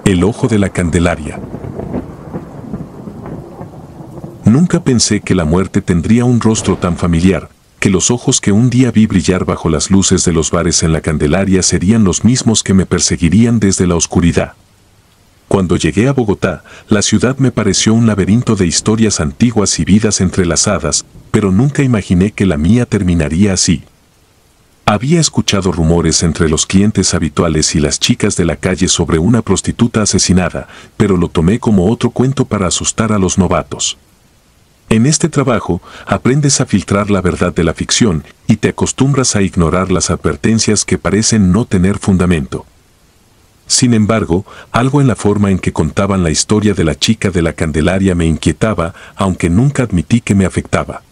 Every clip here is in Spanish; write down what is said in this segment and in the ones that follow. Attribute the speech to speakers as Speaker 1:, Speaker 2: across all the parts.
Speaker 1: El ojo de la Candelaria. Nunca pensé que la muerte tendría un rostro tan familiar, que los ojos que un día vi brillar bajo las luces de los bares en la Candelaria serían los mismos que me perseguirían desde la oscuridad. Cuando llegué a Bogotá, la ciudad me pareció un laberinto de historias antiguas y vidas entrelazadas, pero nunca imaginé que la mía terminaría así. Había escuchado rumores entre los clientes habituales y las chicas de la calle sobre una prostituta asesinada, pero lo tomé como otro cuento para asustar a los novatos. En este trabajo, aprendes a filtrar la verdad de la ficción y te acostumbras a ignorar las advertencias que parecen no tener fundamento. Sin embargo, algo en la forma en que contaban la historia de la chica de la Candelaria me inquietaba, aunque nunca admití que me afectaba.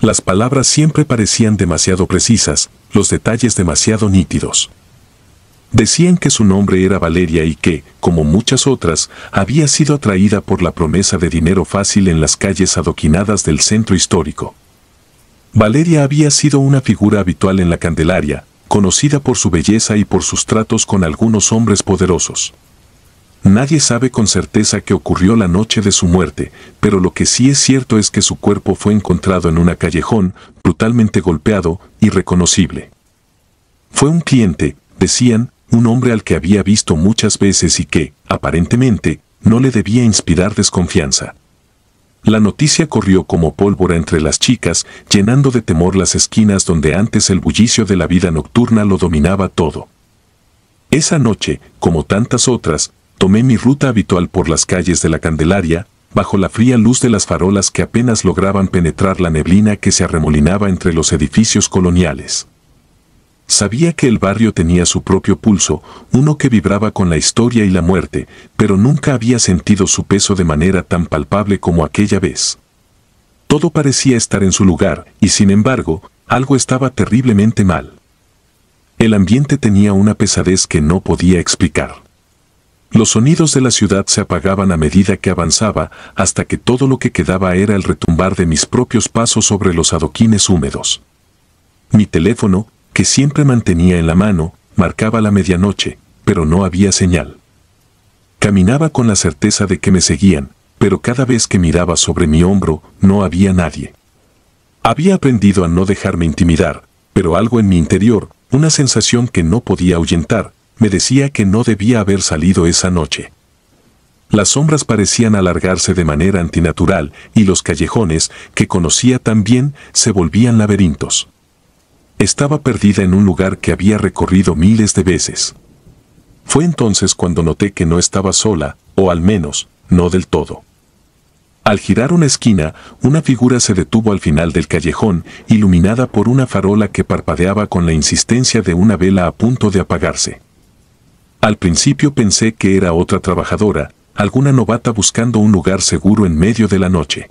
Speaker 1: Las palabras siempre parecían demasiado precisas, los detalles demasiado nítidos. Decían que su nombre era Valeria y que, como muchas otras, había sido atraída por la promesa de dinero fácil en las calles adoquinadas del centro histórico. Valeria había sido una figura habitual en la Candelaria, conocida por su belleza y por sus tratos con algunos hombres poderosos. Nadie sabe con certeza qué ocurrió la noche de su muerte, pero lo que sí es cierto es que su cuerpo fue encontrado en un callejón, brutalmente golpeado, irreconocible. Fue un cliente, decían, un hombre al que había visto muchas veces y que, aparentemente, no le debía inspirar desconfianza. La noticia corrió como pólvora entre las chicas, llenando de temor las esquinas donde antes el bullicio de la vida nocturna lo dominaba todo. Esa noche, como tantas otras, tomé mi ruta habitual por las calles de la Candelaria, bajo la fría luz de las farolas que apenas lograban penetrar la neblina que se arremolinaba entre los edificios coloniales. Sabía que el barrio tenía su propio pulso, uno que vibraba con la historia y la muerte, pero nunca había sentido su peso de manera tan palpable como aquella vez. Todo parecía estar en su lugar, y sin embargo, algo estaba terriblemente mal. El ambiente tenía una pesadez que no podía explicar. Los sonidos de la ciudad se apagaban a medida que avanzaba, hasta que todo lo que quedaba era el retumbar de mis propios pasos sobre los adoquines húmedos. Mi teléfono, que siempre mantenía en la mano, marcaba la medianoche, pero no había señal. Caminaba con la certeza de que me seguían, pero cada vez que miraba sobre mi hombro, no había nadie. Había aprendido a no dejarme intimidar, pero algo en mi interior, una sensación que no podía ahuyentar, me decía que no debía haber salido esa noche. Las sombras parecían alargarse de manera antinatural y los callejones, que conocía tan bien, se volvían laberintos. Estaba perdida en un lugar que había recorrido miles de veces. Fue entonces cuando noté que no estaba sola, o al menos, no del todo. Al girar una esquina, una figura se detuvo al final del callejón, iluminada por una farola que parpadeaba con la insistencia de una vela a punto de apagarse. Al principio pensé que era otra trabajadora, alguna novata buscando un lugar seguro en medio de la noche.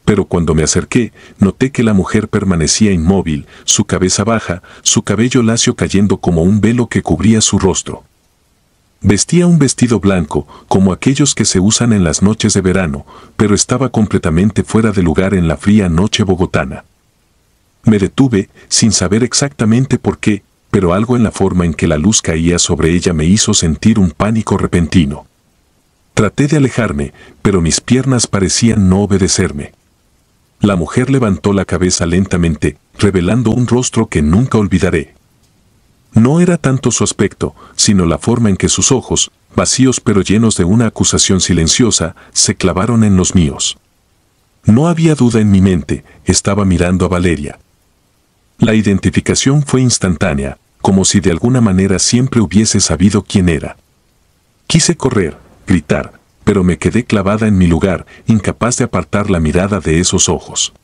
Speaker 1: Pero cuando me acerqué, noté que la mujer permanecía inmóvil, su cabeza baja, su cabello lacio cayendo como un velo que cubría su rostro. Vestía un vestido blanco, como aquellos que se usan en las noches de verano, pero estaba completamente fuera de lugar en la fría noche bogotana. Me detuve, sin saber exactamente por qué, pero algo en la forma en que la luz caía sobre ella me hizo sentir un pánico repentino. Traté de alejarme, pero mis piernas parecían no obedecerme. La mujer levantó la cabeza lentamente, revelando un rostro que nunca olvidaré. No era tanto su aspecto, sino la forma en que sus ojos, vacíos pero llenos de una acusación silenciosa, se clavaron en los míos. No había duda en mi mente, estaba mirando a Valeria. La identificación fue instantánea, como si de alguna manera siempre hubiese sabido quién era. Quise correr, gritar, pero me quedé clavada en mi lugar, incapaz de apartar la mirada de esos ojos.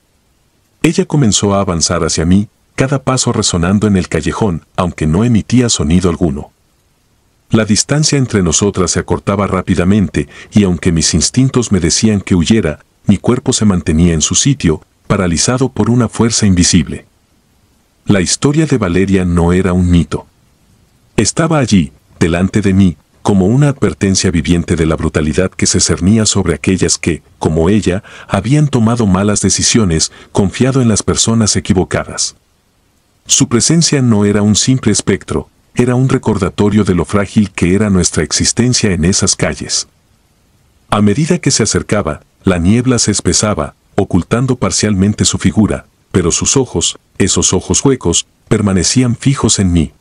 Speaker 1: Ella comenzó a avanzar hacia mí, cada paso resonando en el callejón, aunque no emitía sonido alguno. La distancia entre nosotras se acortaba rápidamente, y aunque mis instintos me decían que huyera, mi cuerpo se mantenía en su sitio, paralizado por una fuerza invisible. La historia de Valeria no era un mito. Estaba allí, delante de mí, como una advertencia viviente de la brutalidad que se cernía sobre aquellas que, como ella, habían tomado malas decisiones, confiado en las personas equivocadas. Su presencia no era un simple espectro, era un recordatorio de lo frágil que era nuestra existencia en esas calles. A medida que se acercaba, la niebla se espesaba, ocultando parcialmente su figura, pero sus ojos, esos ojos huecos, permanecían fijos en mí.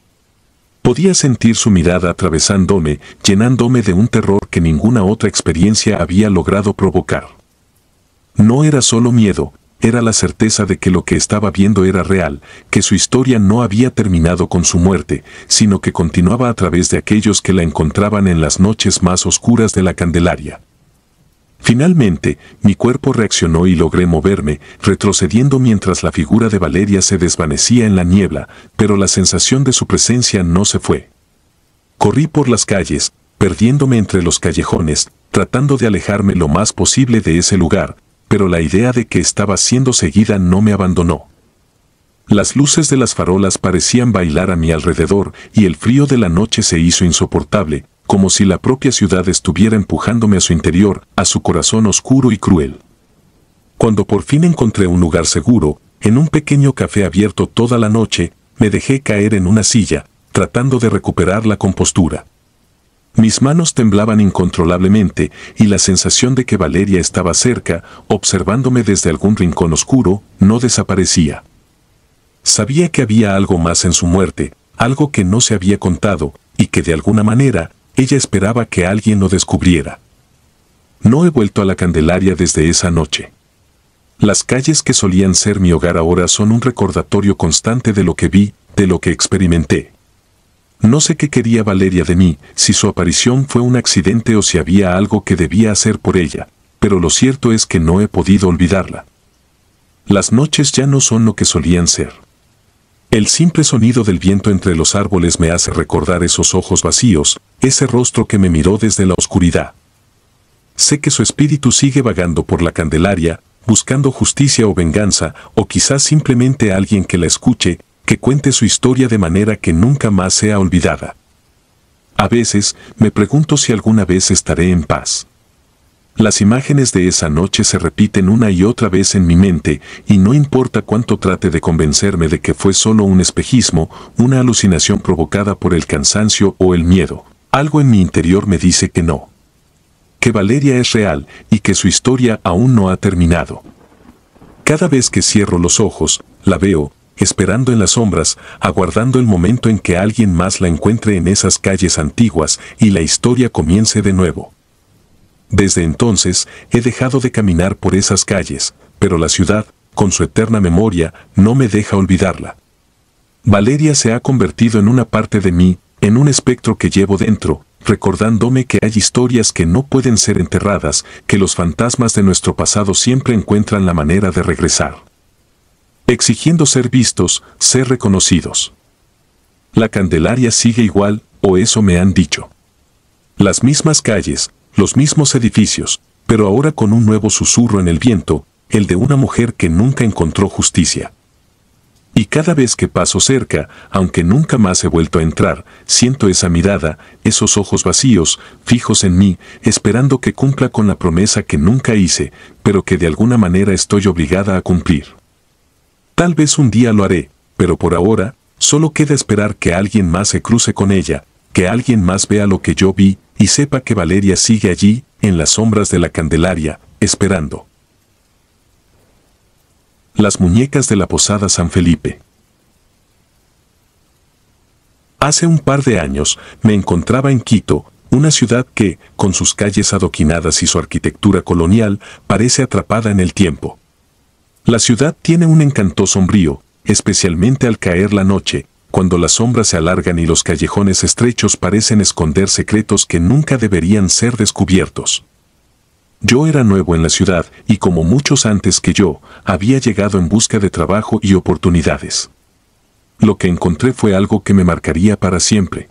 Speaker 1: Podía sentir su mirada atravesándome, llenándome de un terror que ninguna otra experiencia había logrado provocar. No era solo miedo, era la certeza de que lo que estaba viendo era real, que su historia no había terminado con su muerte, sino que continuaba a través de aquellos que la encontraban en las noches más oscuras de la Candelaria. Finalmente, mi cuerpo reaccionó y logré moverme, retrocediendo mientras la figura de Valeria se desvanecía en la niebla, pero la sensación de su presencia no se fue. Corrí por las calles, perdiéndome entre los callejones, tratando de alejarme lo más posible de ese lugar, pero la idea de que estaba siendo seguida no me abandonó. Las luces de las farolas parecían bailar a mi alrededor y el frío de la noche se hizo insoportable, como si la propia ciudad estuviera empujándome a su interior, a su corazón oscuro y cruel. Cuando por fin encontré un lugar seguro, en un pequeño café abierto toda la noche, me dejé caer en una silla, tratando de recuperar la compostura. Mis manos temblaban incontrolablemente y la sensación de que Valeria estaba cerca, observándome desde algún rincón oscuro, no desaparecía. Sabía que había algo más en su muerte, algo que no se había contado, y que de alguna manera, ella esperaba que alguien lo descubriera. No he vuelto a la Candelaria desde esa noche. Las calles que solían ser mi hogar ahora son un recordatorio constante de lo que vi, de lo que experimenté. No sé qué quería Valeria de mí, si su aparición fue un accidente o si había algo que debía hacer por ella, pero lo cierto es que no he podido olvidarla. Las noches ya no son lo que solían ser. El simple sonido del viento entre los árboles me hace recordar esos ojos vacíos, ese rostro que me miró desde la oscuridad. Sé que su espíritu sigue vagando por la Candelaria, buscando justicia o venganza, o quizás simplemente alguien que la escuche, que cuente su historia de manera que nunca más sea olvidada. A veces, me pregunto si alguna vez estaré en paz. Las imágenes de esa noche se repiten una y otra vez en mi mente, y no importa cuánto trate de convencerme de que fue solo un espejismo, una alucinación provocada por el cansancio o el miedo, algo en mi interior me dice que no. Que Valeria es real y que su historia aún no ha terminado. Cada vez que cierro los ojos, la veo, esperando en las sombras, aguardando el momento en que alguien más la encuentre en esas calles antiguas y la historia comience de nuevo. Desde entonces, he dejado de caminar por esas calles, pero la ciudad, con su eterna memoria, no me deja olvidarla. Valeria se ha convertido en una parte de mí, en un espectro que llevo dentro, recordándome que hay historias que no pueden ser enterradas, que los fantasmas de nuestro pasado siempre encuentran la manera de regresar. Exigiendo ser vistos, ser reconocidos. La Candelaria sigue igual, o eso me han dicho. Las mismas calles, los mismos edificios, pero ahora con un nuevo susurro en el viento, el de una mujer que nunca encontró justicia. Y cada vez que paso cerca, aunque nunca más he vuelto a entrar, siento esa mirada, esos ojos vacíos, fijos en mí, esperando que cumpla con la promesa que nunca hice, pero que de alguna manera estoy obligada a cumplir. Tal vez un día lo haré, pero por ahora, solo queda esperar que alguien más se cruce con ella, que alguien más vea lo que yo vi, y sepa que Valeria sigue allí, en las sombras de la Candelaria, esperando. Las muñecas de la Posada San Felipe. Hace un par de años, me encontraba en Quito, una ciudad que, con sus calles adoquinadas y su arquitectura colonial, parece atrapada en el tiempo. La ciudad tiene un encanto sombrío, especialmente al caer la noche, cuando las sombras se alargan y los callejones estrechos parecen esconder secretos que nunca deberían ser descubiertos. Yo era nuevo en la ciudad y como muchos antes que yo, había llegado en busca de trabajo y oportunidades. Lo que encontré fue algo que me marcaría para siempre.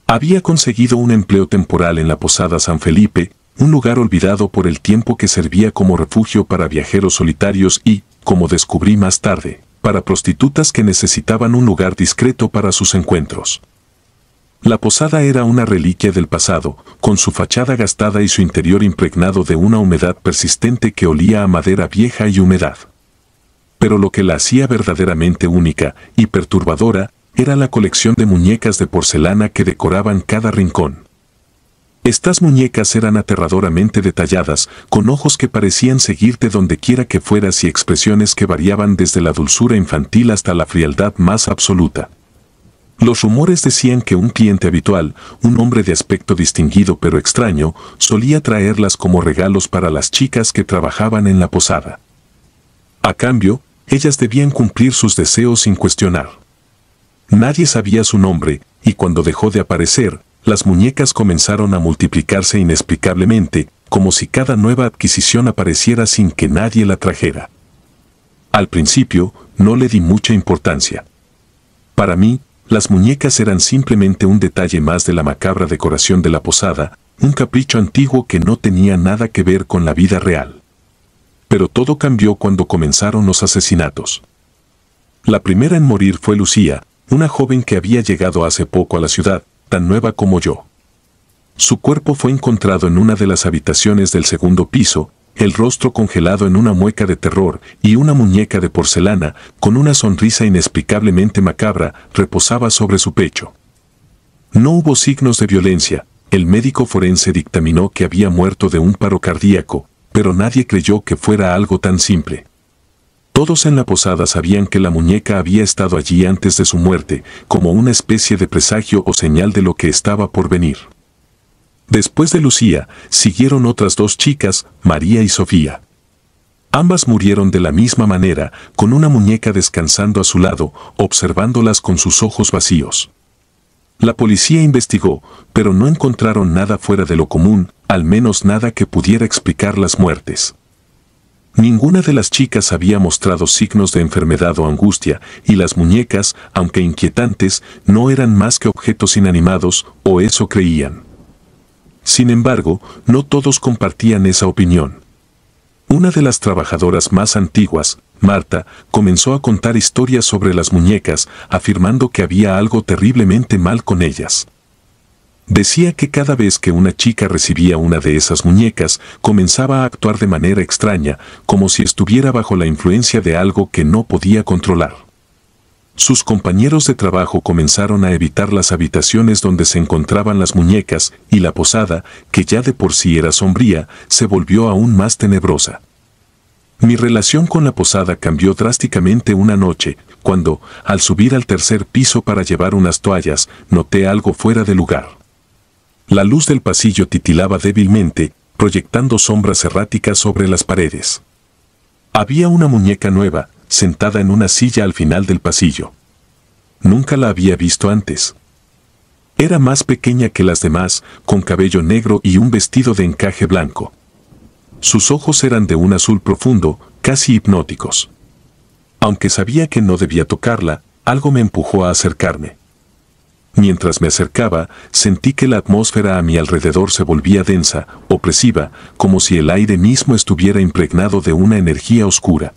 Speaker 1: Había conseguido un empleo temporal en la Posada San Felipe, un lugar olvidado por el tiempo que servía como refugio para viajeros solitarios y, como descubrí más tarde, para prostitutas que necesitaban un lugar discreto para sus encuentros. La posada era una reliquia del pasado, con su fachada gastada y su interior impregnado de una humedad persistente que olía a madera vieja y humedad. Pero lo que la hacía verdaderamente única y perturbadora era la colección de muñecas de porcelana que decoraban cada rincón. Estas muñecas eran aterradoramente detalladas, con ojos que parecían seguirte donde quiera que fueras y expresiones que variaban desde la dulzura infantil hasta la frialdad más absoluta. Los rumores decían que un cliente habitual, un hombre de aspecto distinguido pero extraño, solía traerlas como regalos para las chicas que trabajaban en la posada. A cambio, ellas debían cumplir sus deseos sin cuestionar. Nadie sabía su nombre, y cuando dejó de aparecer, las muñecas comenzaron a multiplicarse inexplicablemente, como si cada nueva adquisición apareciera sin que nadie la trajera. Al principio, no le di mucha importancia. Para mí, las muñecas eran simplemente un detalle más de la macabra decoración de la posada, un capricho antiguo que no tenía nada que ver con la vida real. Pero todo cambió cuando comenzaron los asesinatos. La primera en morir fue Lucía, una joven que había llegado hace poco a la ciudad, tan nueva como yo. Su cuerpo fue encontrado en una de las habitaciones del segundo piso, el rostro congelado en una mueca de terror y una muñeca de porcelana, con una sonrisa inexplicablemente macabra, reposaba sobre su pecho. No hubo signos de violencia, el médico forense dictaminó que había muerto de un paro cardíaco, pero nadie creyó que fuera algo tan simple. Todos en la posada sabían que la muñeca había estado allí antes de su muerte, como una especie de presagio o señal de lo que estaba por venir. Después de Lucía, siguieron otras dos chicas, María y Sofía. Ambas murieron de la misma manera, con una muñeca descansando a su lado, observándolas con sus ojos vacíos. La policía investigó, pero no encontraron nada fuera de lo común, al menos nada que pudiera explicar las muertes. Ninguna de las chicas había mostrado signos de enfermedad o angustia, y las muñecas, aunque inquietantes, no eran más que objetos inanimados, o eso creían. Sin embargo, no todos compartían esa opinión. Una de las trabajadoras más antiguas, Marta, comenzó a contar historias sobre las muñecas, afirmando que había algo terriblemente mal con ellas. Decía que cada vez que una chica recibía una de esas muñecas, comenzaba a actuar de manera extraña, como si estuviera bajo la influencia de algo que no podía controlar. Sus compañeros de trabajo comenzaron a evitar las habitaciones donde se encontraban las muñecas, y la posada, que ya de por sí era sombría, se volvió aún más tenebrosa. Mi relación con la posada cambió drásticamente una noche, cuando, al subir al tercer piso para llevar unas toallas, noté algo fuera de lugar. La luz del pasillo titilaba débilmente, proyectando sombras erráticas sobre las paredes. Había una muñeca nueva, sentada en una silla al final del pasillo. Nunca la había visto antes. Era más pequeña que las demás, con cabello negro y un vestido de encaje blanco. Sus ojos eran de un azul profundo, casi hipnóticos. Aunque sabía que no debía tocarla, algo me empujó a acercarme. Mientras me acercaba, sentí que la atmósfera a mi alrededor se volvía densa, opresiva, como si el aire mismo estuviera impregnado de una energía oscura.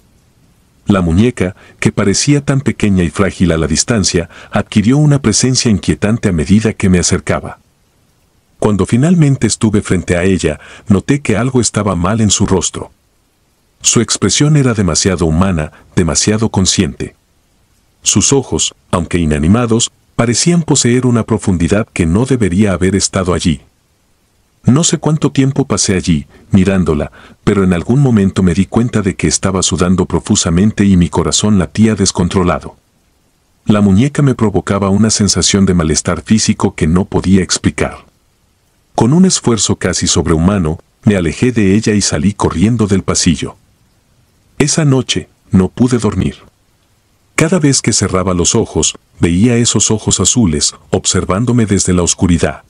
Speaker 1: La muñeca, que parecía tan pequeña y frágil a la distancia, adquirió una presencia inquietante a medida que me acercaba. Cuando finalmente estuve frente a ella, noté que algo estaba mal en su rostro. Su expresión era demasiado humana, demasiado consciente. Sus ojos, aunque inanimados, parecían poseer una profundidad que no debería haber estado allí. No sé cuánto tiempo pasé allí, mirándola, pero en algún momento me di cuenta de que estaba sudando profusamente y mi corazón latía descontrolado. La muñeca me provocaba una sensación de malestar físico que no podía explicar. Con un esfuerzo casi sobrehumano, me alejé de ella y salí corriendo del pasillo. Esa noche, no pude dormir. Cada vez que cerraba los ojos, veía esos ojos azules, observándome desde la oscuridad.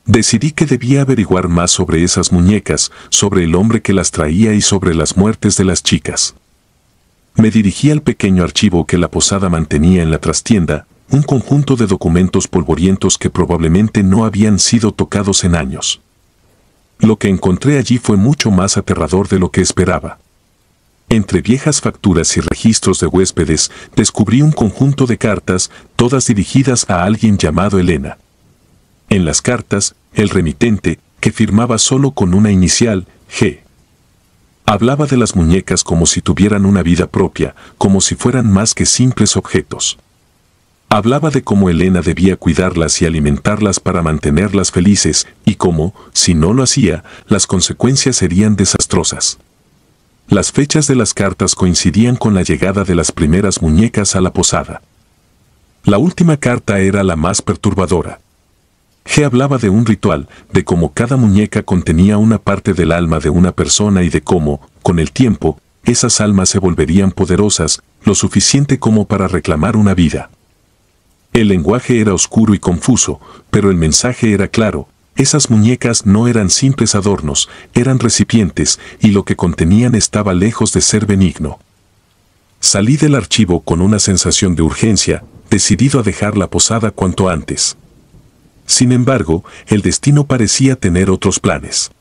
Speaker 1: Decidí que debía averiguar más sobre esas muñecas, sobre el hombre que las traía y sobre las muertes de las chicas. Me dirigí al pequeño archivo que la posada mantenía en la trastienda, un conjunto de documentos polvorientos que probablemente no habían sido tocados en años. Lo que encontré allí fue mucho más aterrador de lo que esperaba. Entre viejas facturas y registros de huéspedes, descubrí un conjunto de cartas, todas dirigidas a alguien llamado Elena. En las cartas, el remitente, que firmaba solo con una inicial, G. Hablaba de las muñecas como si tuvieran una vida propia, como si fueran más que simples objetos. Hablaba de cómo Elena debía cuidarlas y alimentarlas para mantenerlas felices, y cómo, si no lo hacía, las consecuencias serían desastrosas. Las fechas de las cartas coincidían con la llegada de las primeras muñecas a la posada. La última carta era la más perturbadora. G hablaba de un ritual, de cómo cada muñeca contenía una parte del alma de una persona y de cómo, con el tiempo, esas almas se volverían poderosas, lo suficiente como para reclamar una vida. El lenguaje era oscuro y confuso, pero el mensaje era claro. Esas muñecas no eran simples adornos, eran recipientes, y lo que contenían estaba lejos de ser benigno. Salí del archivo con una sensación de urgencia, decidido a dejar la posada cuanto antes. Sin embargo, el destino parecía tener otros planes.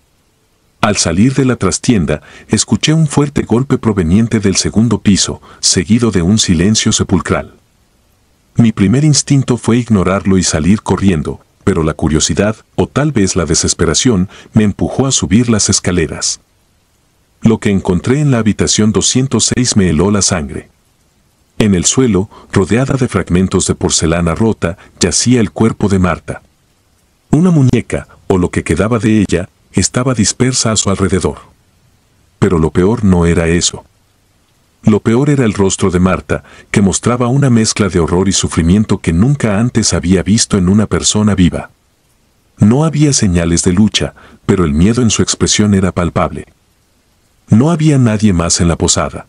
Speaker 1: Al salir de la trastienda, escuché un fuerte golpe proveniente del segundo piso, seguido de un silencio sepulcral. Mi primer instinto fue ignorarlo y salir corriendo, pero la curiosidad, o tal vez la desesperación, me empujó a subir las escaleras. Lo que encontré en la habitación 206 me heló la sangre. En el suelo, rodeada de fragmentos de porcelana rota, yacía el cuerpo de Marta. Una muñeca, o lo que quedaba de ella, estaba dispersa a su alrededor. Pero lo peor no era eso. Lo peor era el rostro de Marta, que mostraba una mezcla de horror y sufrimiento que nunca antes había visto en una persona viva. No había señales de lucha, pero el miedo en su expresión era palpable. No había nadie más en la posada.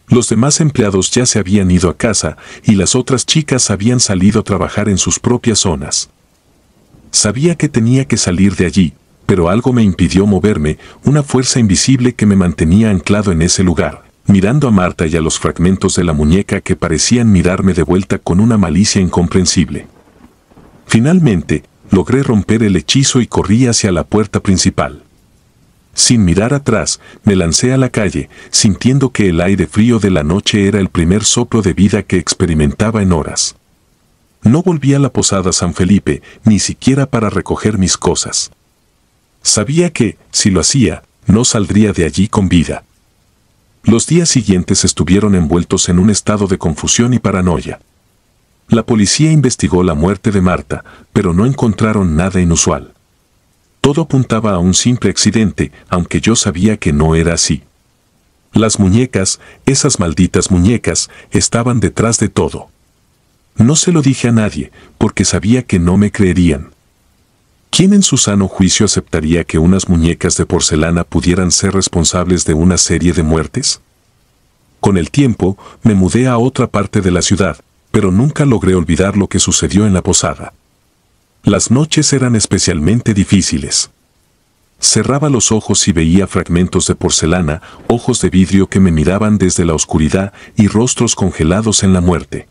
Speaker 1: Los demás empleados ya se habían ido a casa y las otras chicas habían salido a trabajar en sus propias zonas. Sabía que tenía que salir de allí, pero algo me impidió moverme, una fuerza invisible que me mantenía anclado en ese lugar, mirando a Marta y a los fragmentos de la muñeca que parecían mirarme de vuelta con una malicia incomprensible. Finalmente, logré romper el hechizo y corrí hacia la puerta principal. Sin mirar atrás, me lancé a la calle, sintiendo que el aire frío de la noche era el primer soplo de vida que experimentaba en horas. No volví a la posada San Felipe, ni siquiera para recoger mis cosas. Sabía que, si lo hacía, no saldría de allí con vida. Los días siguientes estuvieron envueltos en un estado de confusión y paranoia. La policía investigó la muerte de Marta, pero no encontraron nada inusual. Todo apuntaba a un simple accidente, aunque yo sabía que no era así. Las muñecas, esas malditas muñecas, estaban detrás de todo. No se lo dije a nadie, porque sabía que no me creerían. ¿Quién en su sano juicio aceptaría que unas muñecas de porcelana pudieran ser responsables de una serie de muertes? Con el tiempo, me mudé a otra parte de la ciudad, pero nunca logré olvidar lo que sucedió en la posada. Las noches eran especialmente difíciles. Cerraba los ojos y veía fragmentos de porcelana, ojos de vidrio que me miraban desde la oscuridad y rostros congelados en la muerte.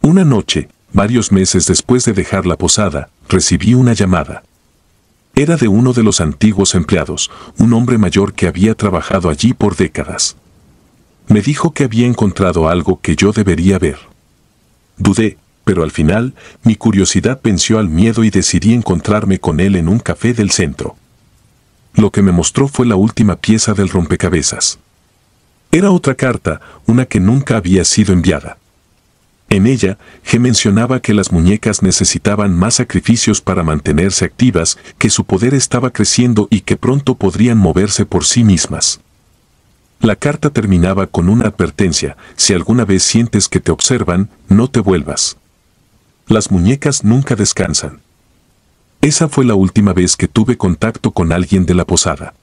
Speaker 1: Una noche, varios meses después de dejar la posada, recibí una llamada. Era de uno de los antiguos empleados, un hombre mayor que había trabajado allí por décadas. Me dijo que había encontrado algo que yo debería ver. Dudé, pero al final, mi curiosidad venció al miedo y decidí encontrarme con él en un café del centro. Lo que me mostró fue la última pieza del rompecabezas. Era otra carta, una que nunca había sido enviada. En ella, G mencionaba que las muñecas necesitaban más sacrificios para mantenerse activas, que su poder estaba creciendo y que pronto podrían moverse por sí mismas. La carta terminaba con una advertencia: si alguna vez sientes que te observan, no te vuelvas. Las muñecas nunca descansan. Esa fue la última vez que tuve contacto con alguien de la posada.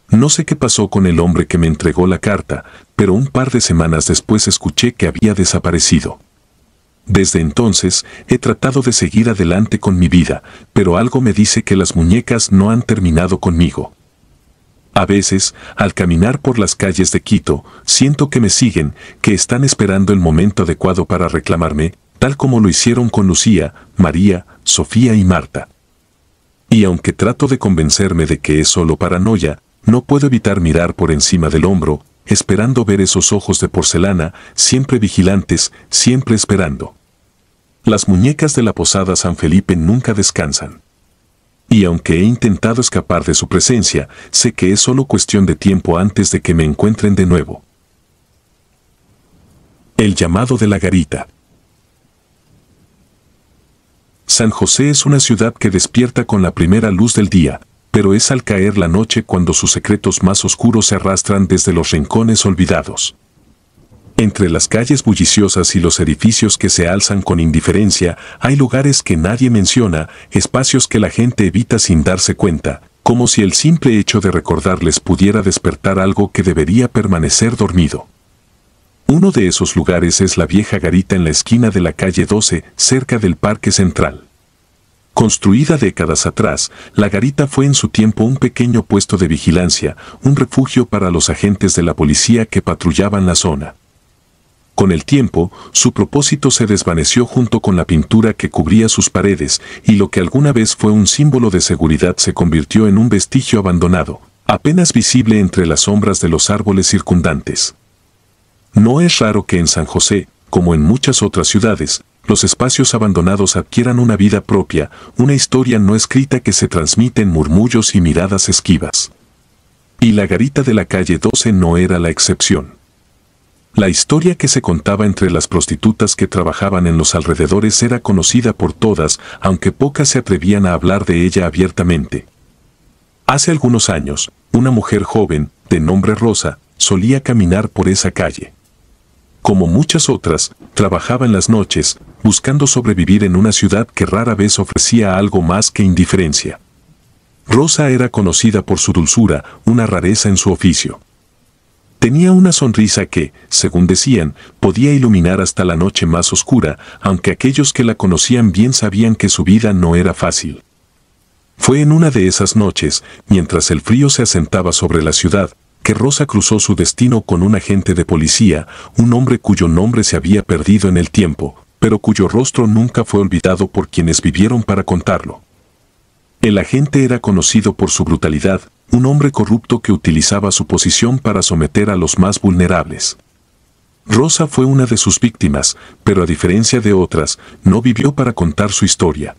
Speaker 1: No sé qué pasó con el hombre que me entregó la carta, pero un par de semanas después escuché que había desaparecido. Desde entonces, he tratado de seguir adelante con mi vida, pero algo me dice que las muñecas no han terminado conmigo. A veces, al caminar por las calles de Quito, siento que me siguen, que están esperando el momento adecuado para reclamarme, tal como lo hicieron con Lucía, María, Sofía y Marta. Y aunque trato de convencerme de que es solo paranoia, no puedo evitar mirar por encima del hombro, esperando ver esos ojos de porcelana, siempre vigilantes, siempre esperando. Las muñecas de la posada San Felipe nunca descansan. Y aunque he intentado escapar de su presencia, sé que es solo cuestión de tiempo antes de que me encuentren de nuevo. El llamado de la garita. San José es una ciudad que despierta con la primera luz del día, pero es al caer la noche cuando sus secretos más oscuros se arrastran desde los rincones olvidados. Entre las calles bulliciosas y los edificios que se alzan con indiferencia, hay lugares que nadie menciona, espacios que la gente evita sin darse cuenta, como si el simple hecho de recordarles pudiera despertar algo que debería permanecer dormido. Uno de esos lugares es la vieja garita en la esquina de la calle 12, cerca del Parque Central. Construida décadas atrás, la garita fue en su tiempo un pequeño puesto de vigilancia, un refugio para los agentes de la policía que patrullaban la zona. Con el tiempo, su propósito se desvaneció junto con la pintura que cubría sus paredes, y lo que alguna vez fue un símbolo de seguridad se convirtió en un vestigio abandonado, apenas visible entre las sombras de los árboles circundantes. No es raro que en San José, como en muchas otras ciudades, los espacios abandonados adquieran una vida propia, una historia no escrita que se transmite en murmullos y miradas esquivas. Y la garita de la calle 12 no era la excepción. La historia que se contaba entre las prostitutas que trabajaban en los alrededores era conocida por todas, aunque pocas se atrevían a hablar de ella abiertamente. Hace algunos años, una mujer joven, de nombre Rosa, solía caminar por esa calle. Como muchas otras, trabajaba en las noches, buscando sobrevivir en una ciudad que rara vez ofrecía algo más que indiferencia. Rosa era conocida por su dulzura, una rareza en su oficio. Tenía una sonrisa que, según decían, podía iluminar hasta la noche más oscura, aunque aquellos que la conocían bien sabían que su vida no era fácil. Fue en una de esas noches, mientras el frío se asentaba sobre la ciudad, que Rosa cruzó su destino con un agente de policía, un hombre cuyo nombre se había perdido en el tiempo, pero cuyo rostro nunca fue olvidado por quienes vivieron para contarlo. El agente era conocido por su brutalidad, un hombre corrupto que utilizaba su posición para someter a los más vulnerables. Rosa fue una de sus víctimas, pero a diferencia de otras, no vivió para contar su historia.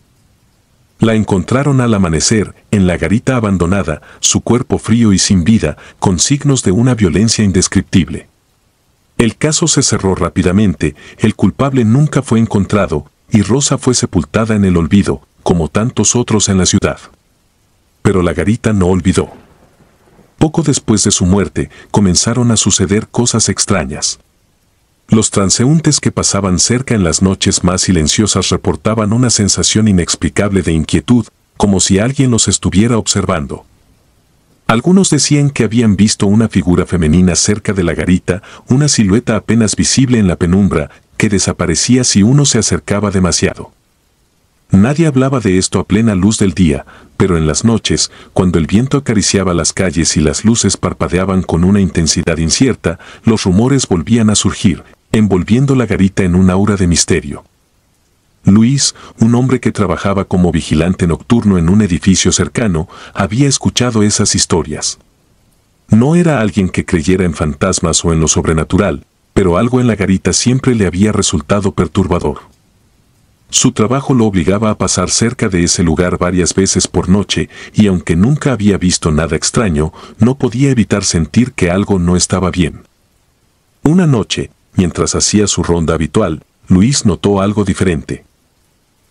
Speaker 1: La encontraron al amanecer, en la garita abandonada, su cuerpo frío y sin vida, con signos de una violencia indescriptible. El caso se cerró rápidamente, el culpable nunca fue encontrado, y Rosa fue sepultada en el olvido, como tantos otros en la ciudad. Pero la garita no olvidó. Poco después de su muerte, comenzaron a suceder cosas extrañas. Los transeúntes que pasaban cerca en las noches más silenciosas reportaban una sensación inexplicable de inquietud, como si alguien los estuviera observando. Algunos decían que habían visto una figura femenina cerca de la garita, una silueta apenas visible en la penumbra, que desaparecía si uno se acercaba demasiado. Nadie hablaba de esto a plena luz del día, pero en las noches, cuando el viento acariciaba las calles y las luces parpadeaban con una intensidad incierta, los rumores volvían a surgir, envolviendo la garita en un aura de misterio. Luis, un hombre que trabajaba como vigilante nocturno en un edificio cercano, había escuchado esas historias. No era alguien que creyera en fantasmas o en lo sobrenatural, pero algo en la garita siempre le había resultado perturbador. Su trabajo lo obligaba a pasar cerca de ese lugar varias veces por noche, y aunque nunca había visto nada extraño, no podía evitar sentir que algo no estaba bien. Una noche, mientras hacía su ronda habitual, Luis notó algo diferente.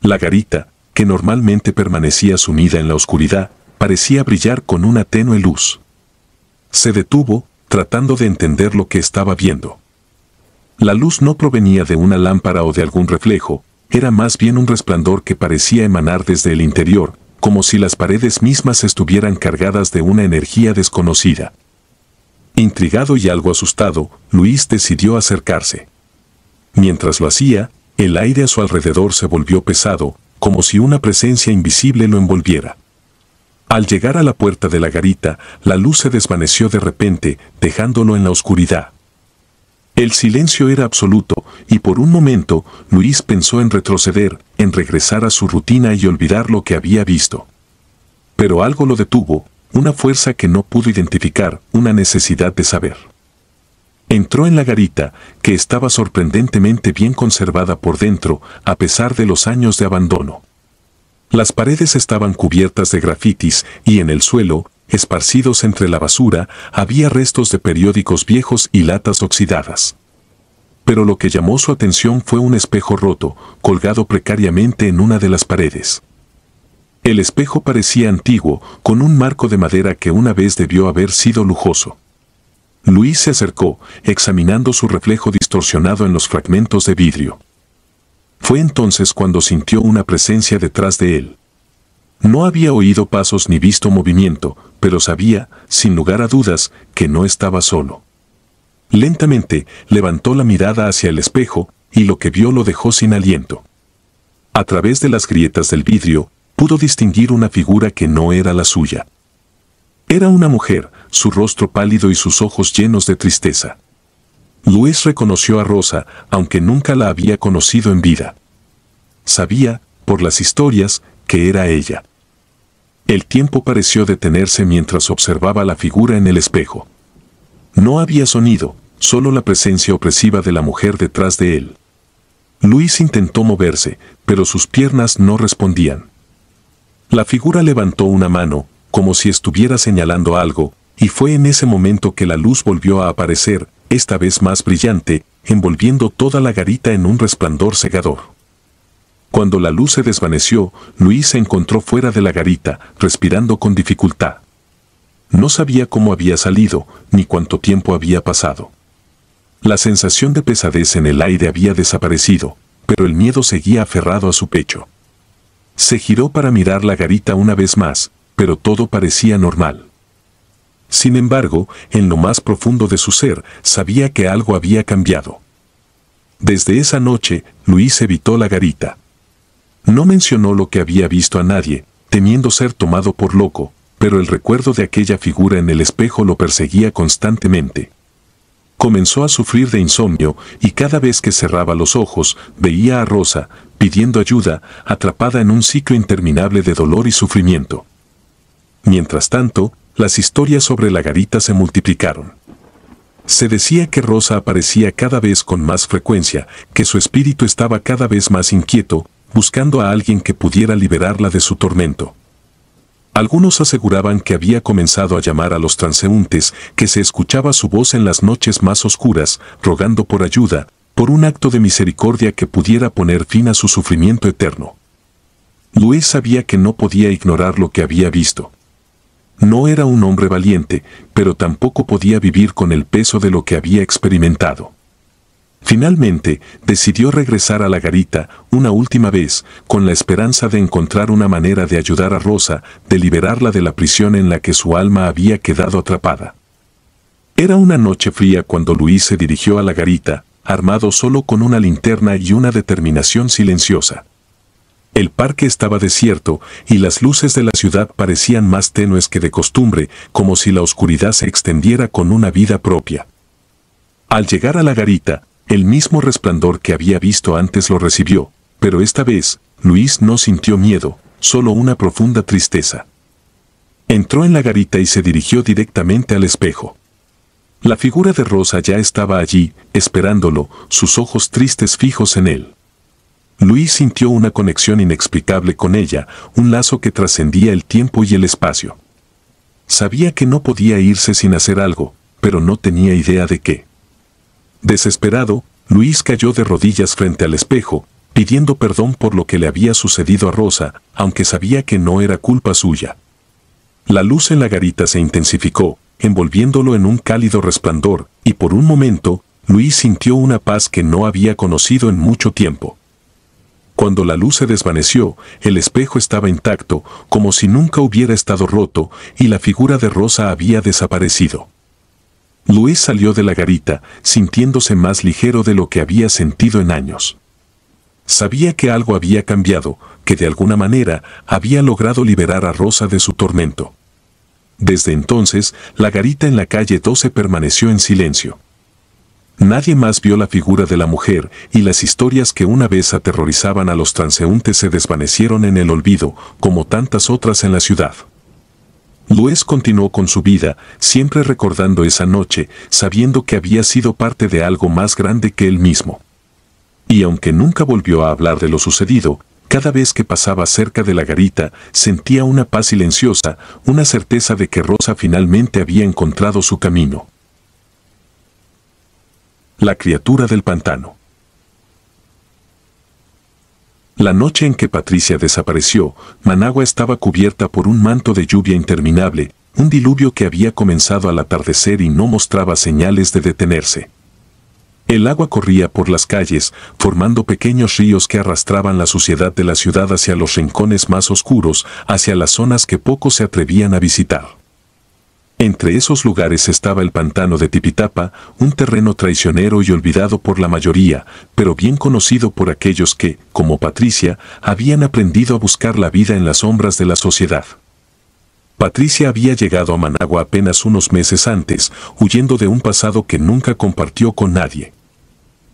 Speaker 1: La garita, que normalmente permanecía sumida en la oscuridad, parecía brillar con una tenue luz. Se detuvo, tratando de entender lo que estaba viendo. La luz no provenía de una lámpara o de algún reflejo, era más bien un resplandor que parecía emanar desde el interior, como si las paredes mismas estuvieran cargadas de una energía desconocida. Intrigado y algo asustado, Luis decidió acercarse. Mientras lo hacía, el aire a su alrededor se volvió pesado, como si una presencia invisible lo envolviera. Al llegar a la puerta de la garita, la luz se desvaneció de repente, dejándolo en la oscuridad. El silencio era absoluto, y por un momento, Luis pensó en retroceder, en regresar a su rutina y olvidar lo que había visto. Pero algo lo detuvo, una fuerza que no pudo identificar, una necesidad de saber. Entró en la garita, que estaba sorprendentemente bien conservada por dentro, a pesar de los años de abandono. Las paredes estaban cubiertas de grafitis, y en el suelo, esparcidos entre la basura, había restos de periódicos viejos y latas oxidadas. Pero lo que llamó su atención fue un espejo roto, colgado precariamente en una de las paredes. El espejo parecía antiguo, con un marco de madera que una vez debió haber sido lujoso. Luis se acercó, examinando su reflejo distorsionado en los fragmentos de vidrio. Fue entonces cuando sintió una presencia detrás de él. No había oído pasos ni visto movimiento, pero sabía, sin lugar a dudas, que no estaba solo. Lentamente, levantó la mirada hacia el espejo, y lo que vio lo dejó sin aliento. A través de las grietas del vidrio, pudo distinguir una figura que no era la suya. Era una mujer, su rostro pálido y sus ojos llenos de tristeza. Luis reconoció a Rosa, aunque nunca la había conocido en vida. Sabía, por las historias, que era ella. El tiempo pareció detenerse mientras observaba la figura en el espejo. No había sonido, solo la presencia opresiva de la mujer detrás de él. Luis intentó moverse, pero sus piernas no respondían. La figura levantó una mano, como si estuviera señalando algo, y fue en ese momento que la luz volvió a aparecer, esta vez más brillante, envolviendo toda la garita en un resplandor cegador. Cuando la luz se desvaneció, Luis se encontró fuera de la garita, respirando con dificultad. No sabía cómo había salido, ni cuánto tiempo había pasado. La sensación de pesadez en el aire había desaparecido, pero el miedo seguía aferrado a su pecho. Se giró para mirar la garita una vez más, pero todo parecía normal. Sin embargo, en lo más profundo de su ser, sabía que algo había cambiado. Desde esa noche, Luis evitó la garita. No mencionó lo que había visto a nadie, temiendo ser tomado por loco, pero el recuerdo de aquella figura en el espejo lo perseguía constantemente. Comenzó a sufrir de insomnio y cada vez que cerraba los ojos, veía a Rosa, pidiendo ayuda, atrapada en un ciclo interminable de dolor y sufrimiento. Mientras tanto, las historias sobre la garita se multiplicaron. Se decía que Rosa aparecía cada vez con más frecuencia, que su espíritu estaba cada vez más inquieto, buscando a alguien que pudiera liberarla de su tormento. Algunos aseguraban que había comenzado a llamar a los transeúntes, que se escuchaba su voz en las noches más oscuras, rogando por ayuda, por un acto de misericordia que pudiera poner fin a su sufrimiento eterno. Luis sabía que no podía ignorar lo que había visto. No era un hombre valiente, pero tampoco podía vivir con el peso de lo que había experimentado. Finalmente, decidió regresar a la garita una última vez, con la esperanza de encontrar una manera de ayudar a Rosa, de liberarla de la prisión en la que su alma había quedado atrapada. Era una noche fría cuando Luis se dirigió a la garita, armado solo con una linterna y una determinación silenciosa. El parque estaba desierto y las luces de la ciudad parecían más tenues que de costumbre, como si la oscuridad se extendiera con una vida propia. Al llegar a la garita, el mismo resplandor que había visto antes lo recibió, pero esta vez, Luis no sintió miedo, solo una profunda tristeza. Entró en la garita y se dirigió directamente al espejo. La figura de Rosa ya estaba allí, esperándolo, sus ojos tristes fijos en él. Luis sintió una conexión inexplicable con ella, un lazo que trascendía el tiempo y el espacio. Sabía que no podía irse sin hacer algo, pero no tenía idea de qué. Desesperado, Luis cayó de rodillas frente al espejo, pidiendo perdón por lo que le había sucedido a Rosa, aunque sabía que no era culpa suya. La luz en la garita se intensificó, envolviéndolo en un cálido resplandor, y por un momento, Luis sintió una paz que no había conocido en mucho tiempo. Cuando la luz se desvaneció, el espejo estaba intacto, como si nunca hubiera estado roto, y la figura de Rosa había desaparecido. Luis salió de la garita, sintiéndose más ligero de lo que había sentido en años. Sabía que algo había cambiado, que de alguna manera había logrado liberar a Rosa de su tormento. Desde entonces, la garita en la calle 12 permaneció en silencio. Nadie más vio la figura de la mujer, y las historias que una vez aterrorizaban a los transeúntes se desvanecieron en el olvido, como tantas otras en la ciudad. Luis continuó con su vida, siempre recordando esa noche, sabiendo que había sido parte de algo más grande que él mismo. Y aunque nunca volvió a hablar de lo sucedido, cada vez que pasaba cerca de la garita, sentía una paz silenciosa, una certeza de que Rosa finalmente había encontrado su camino. La criatura del pantano. La noche en que Patricia desapareció, Managua estaba cubierta por un manto de lluvia interminable, un diluvio que había comenzado al atardecer y no mostraba señales de detenerse. El agua corría por las calles, formando pequeños ríos que arrastraban la suciedad de la ciudad hacia los rincones más oscuros, hacia las zonas que pocos se atrevían a visitar. Entre esos lugares estaba el pantano de Tipitapa, un terreno traicionero y olvidado por la mayoría, pero bien conocido por aquellos que, como Patricia, habían aprendido a buscar la vida en las sombras de la sociedad. Patricia había llegado a Managua apenas unos meses antes, huyendo de un pasado que nunca compartió con nadie.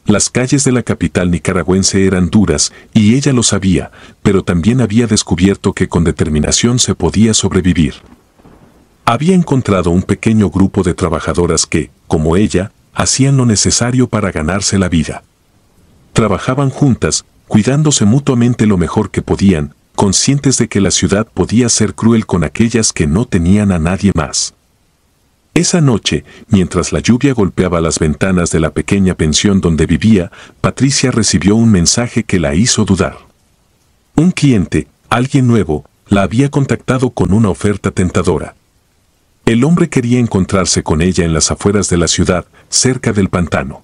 Speaker 1: Las calles de la capital nicaragüense eran duras, y ella lo sabía, pero también había descubierto que con determinación se podía sobrevivir. Había encontrado un pequeño grupo de trabajadoras que, como ella, hacían lo necesario para ganarse la vida. Trabajaban juntas, cuidándose mutuamente lo mejor que podían, conscientes de que la ciudad podía ser cruel con aquellas que no tenían a nadie más. Esa noche, mientras la lluvia golpeaba las ventanas de la pequeña pensión donde vivía, Patricia recibió un mensaje que la hizo dudar. Un cliente, alguien nuevo, la había contactado con una oferta tentadora. El hombre quería encontrarse con ella en las afueras de la ciudad, cerca del pantano.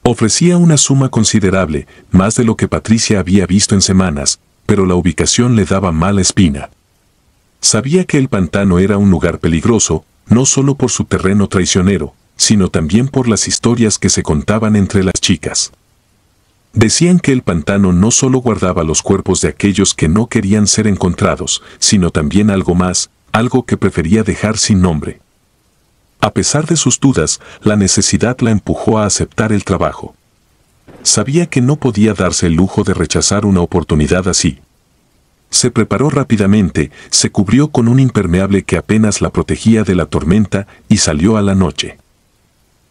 Speaker 1: Ofrecía una suma considerable, más de lo que Patricia había visto en semanas, pero la ubicación le daba mala espina. Sabía que el pantano era un lugar peligroso, no solo por su terreno traicionero, sino también por las historias que se contaban entre las chicas. Decían que el pantano no solo guardaba los cuerpos de aquellos que no querían ser encontrados, sino también algo más, algo que prefería dejar sin nombre. A pesar de sus dudas, la necesidad la empujó a aceptar el trabajo. Sabía que no podía darse el lujo de rechazar una oportunidad así. Se preparó rápidamente, se cubrió con un impermeable que apenas la protegía de la tormenta y salió a la noche.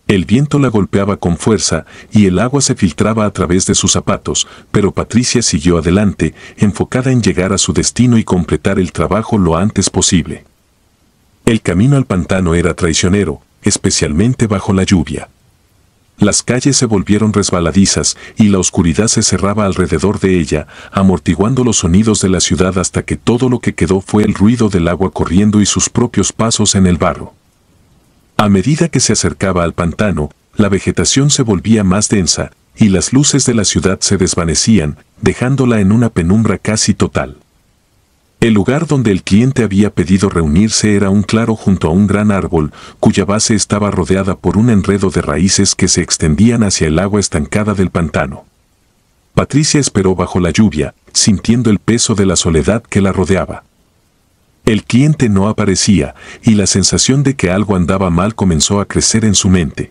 Speaker 1: El viento la golpeaba con fuerza y el agua se filtraba a través de sus zapatos, pero Patricia siguió adelante, enfocada en llegar a su destino y completar el trabajo lo antes posible. El camino al pantano era traicionero, especialmente bajo la lluvia. Las calles se volvieron resbaladizas y la oscuridad se cerraba alrededor de ella, amortiguando los sonidos de la ciudad hasta que todo lo que quedó fue el ruido del agua corriendo y sus propios pasos en el barro. A medida que se acercaba al pantano, la vegetación se volvía más densa, y las luces de la ciudad se desvanecían, dejándola en una penumbra casi total. El lugar donde el cliente había pedido reunirse era un claro junto a un gran árbol, cuya base estaba rodeada por un enredo de raíces que se extendían hacia el agua estancada del pantano. Patricia esperó bajo la lluvia, sintiendo el peso de la soledad que la rodeaba. El cliente no aparecía, y la sensación de que algo andaba mal comenzó a crecer en su mente.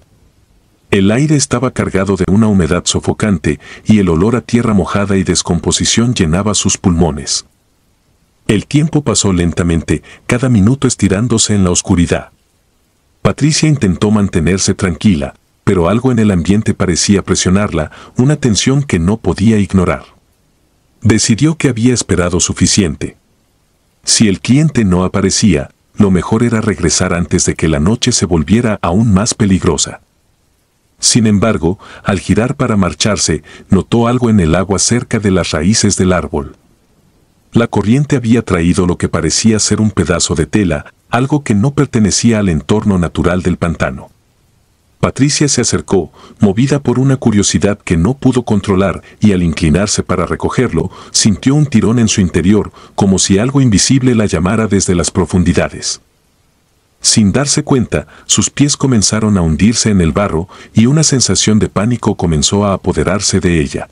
Speaker 1: El aire estaba cargado de una humedad sofocante, y el olor a tierra mojada y descomposición llenaba sus pulmones. El tiempo pasó lentamente, cada minuto estirándose en la oscuridad. Patricia intentó mantenerse tranquila, pero algo en el ambiente parecía presionarla, una tensión que no podía ignorar. Decidió que había esperado suficiente. Si el cliente no aparecía, lo mejor era regresar antes de que la noche se volviera aún más peligrosa. Sin embargo, al girar para marcharse, notó algo en el agua cerca de las raíces del árbol. La corriente había traído lo que parecía ser un pedazo de tela, algo que no pertenecía al entorno natural del pantano. Patricia se acercó, movida por una curiosidad que no pudo controlar, y al inclinarse para recogerlo, sintió un tirón en su interior, como si algo invisible la llamara desde las profundidades. Sin darse cuenta, sus pies comenzaron a hundirse en el barro, y una sensación de pánico comenzó a apoderarse de ella.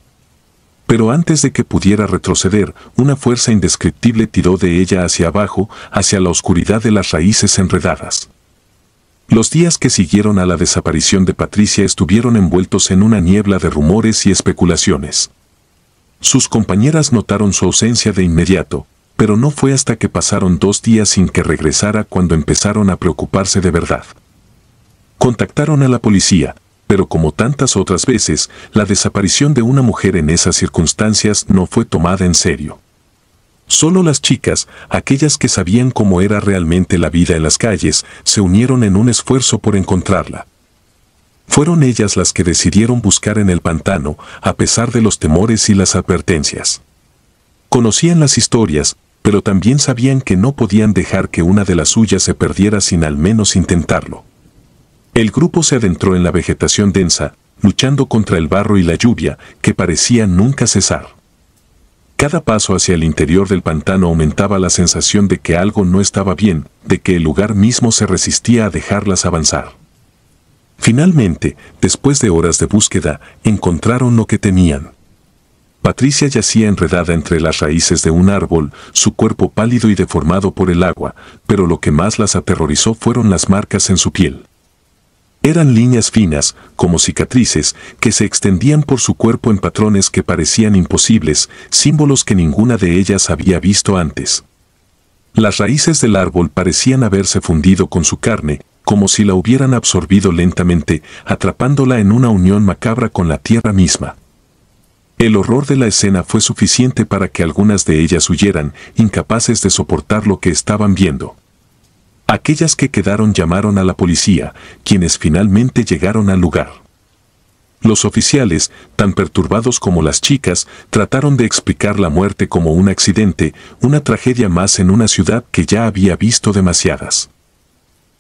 Speaker 1: Pero antes de que pudiera retroceder, una fuerza indescriptible tiró de ella hacia abajo, hacia la oscuridad de las raíces enredadas. Los días que siguieron a la desaparición de Patricia estuvieron envueltos en una niebla de rumores y especulaciones. Sus compañeras notaron su ausencia de inmediato, pero no fue hasta que pasaron 2 días sin que regresara cuando empezaron a preocuparse de verdad. Contactaron a la policía, pero como tantas otras veces, la desaparición de una mujer en esas circunstancias no fue tomada en serio. Solo las chicas, aquellas que sabían cómo era realmente la vida en las calles, se unieron en un esfuerzo por encontrarla. Fueron ellas las que decidieron buscar en el pantano, a pesar de los temores y las advertencias. Conocían las historias, pero también sabían que no podían dejar que una de las suyas se perdiera sin al menos intentarlo. El grupo se adentró en la vegetación densa, luchando contra el barro y la lluvia, que parecía nunca cesar. Cada paso hacia el interior del pantano aumentaba la sensación de que algo no estaba bien, de que el lugar mismo se resistía a dejarlas avanzar. Finalmente, después de horas de búsqueda, encontraron lo que temían. Patricia yacía enredada entre las raíces de un árbol, su cuerpo pálido y deformado por el agua, pero lo que más las aterrorizó fueron las marcas en su piel. Eran líneas finas, como cicatrices, que se extendían por su cuerpo en patrones que parecían imposibles, símbolos que ninguna de ellas había visto antes. Las raíces del árbol parecían haberse fundido con su carne, como si la hubieran absorbido lentamente, atrapándola en una unión macabra con la tierra misma. El horror de la escena fue suficiente para que algunas de ellas huyeran, incapaces de soportar lo que estaban viendo. Aquellas que quedaron llamaron a la policía, quienes finalmente llegaron al lugar. Los oficiales, tan perturbados como las chicas, trataron de explicar la muerte como un accidente, una tragedia más en una ciudad que ya había visto demasiadas.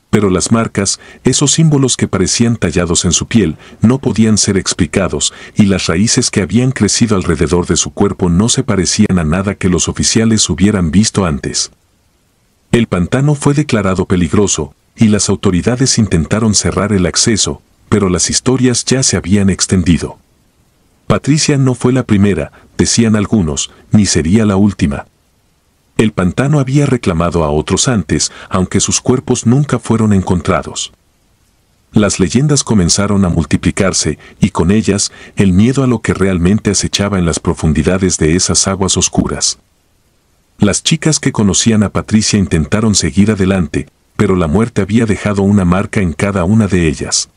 Speaker 1: Pero las marcas, esos símbolos que parecían tallados en su piel, no podían ser explicados, y las raíces que habían crecido alrededor de su cuerpo no se parecían a nada que los oficiales hubieran visto antes. El pantano fue declarado peligroso, y las autoridades intentaron cerrar el acceso, pero las historias ya se habían extendido. Patricia no fue la primera, decían algunos, ni sería la última. El pantano había reclamado a otros antes, aunque sus cuerpos nunca fueron encontrados. Las leyendas comenzaron a multiplicarse, y con ellas, el miedo a lo que realmente acechaba en las profundidades de esas aguas oscuras. Las chicas que conocían a Patricia intentaron seguir adelante, pero la muerte había dejado una marca en cada una de ellas.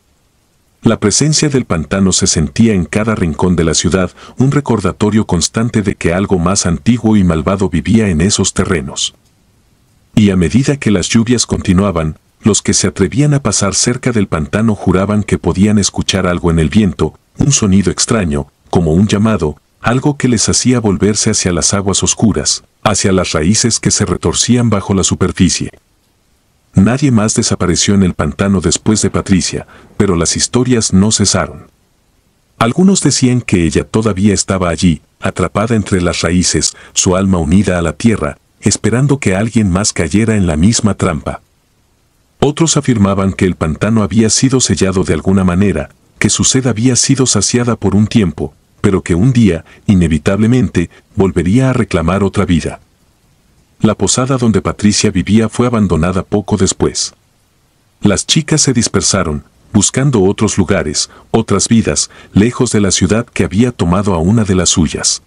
Speaker 1: La presencia del pantano se sentía en cada rincón de la ciudad, un recordatorio constante de que algo más antiguo y malvado vivía en esos terrenos. Y a medida que las lluvias continuaban, los que se atrevían a pasar cerca del pantano juraban que podían escuchar algo en el viento, un sonido extraño, como un llamado, algo que les hacía volverse hacia las aguas oscuras, hacia las raíces que se retorcían bajo la superficie. Nadie más desapareció en el pantano después de Patricia, pero las historias no cesaron. Algunos decían que ella todavía estaba allí, atrapada entre las raíces, su alma unida a la tierra, esperando que alguien más cayera en la misma trampa. Otros afirmaban que el pantano había sido sellado de alguna manera, que su sed había sido saciada por un tiempo, pero que un día, inevitablemente, volvería a reclamar otra vida. La posada donde Patricia vivía fue abandonada poco después. Las chicas se dispersaron, buscando otros lugares, otras vidas, lejos de la ciudad que había tomado a una de las suyas.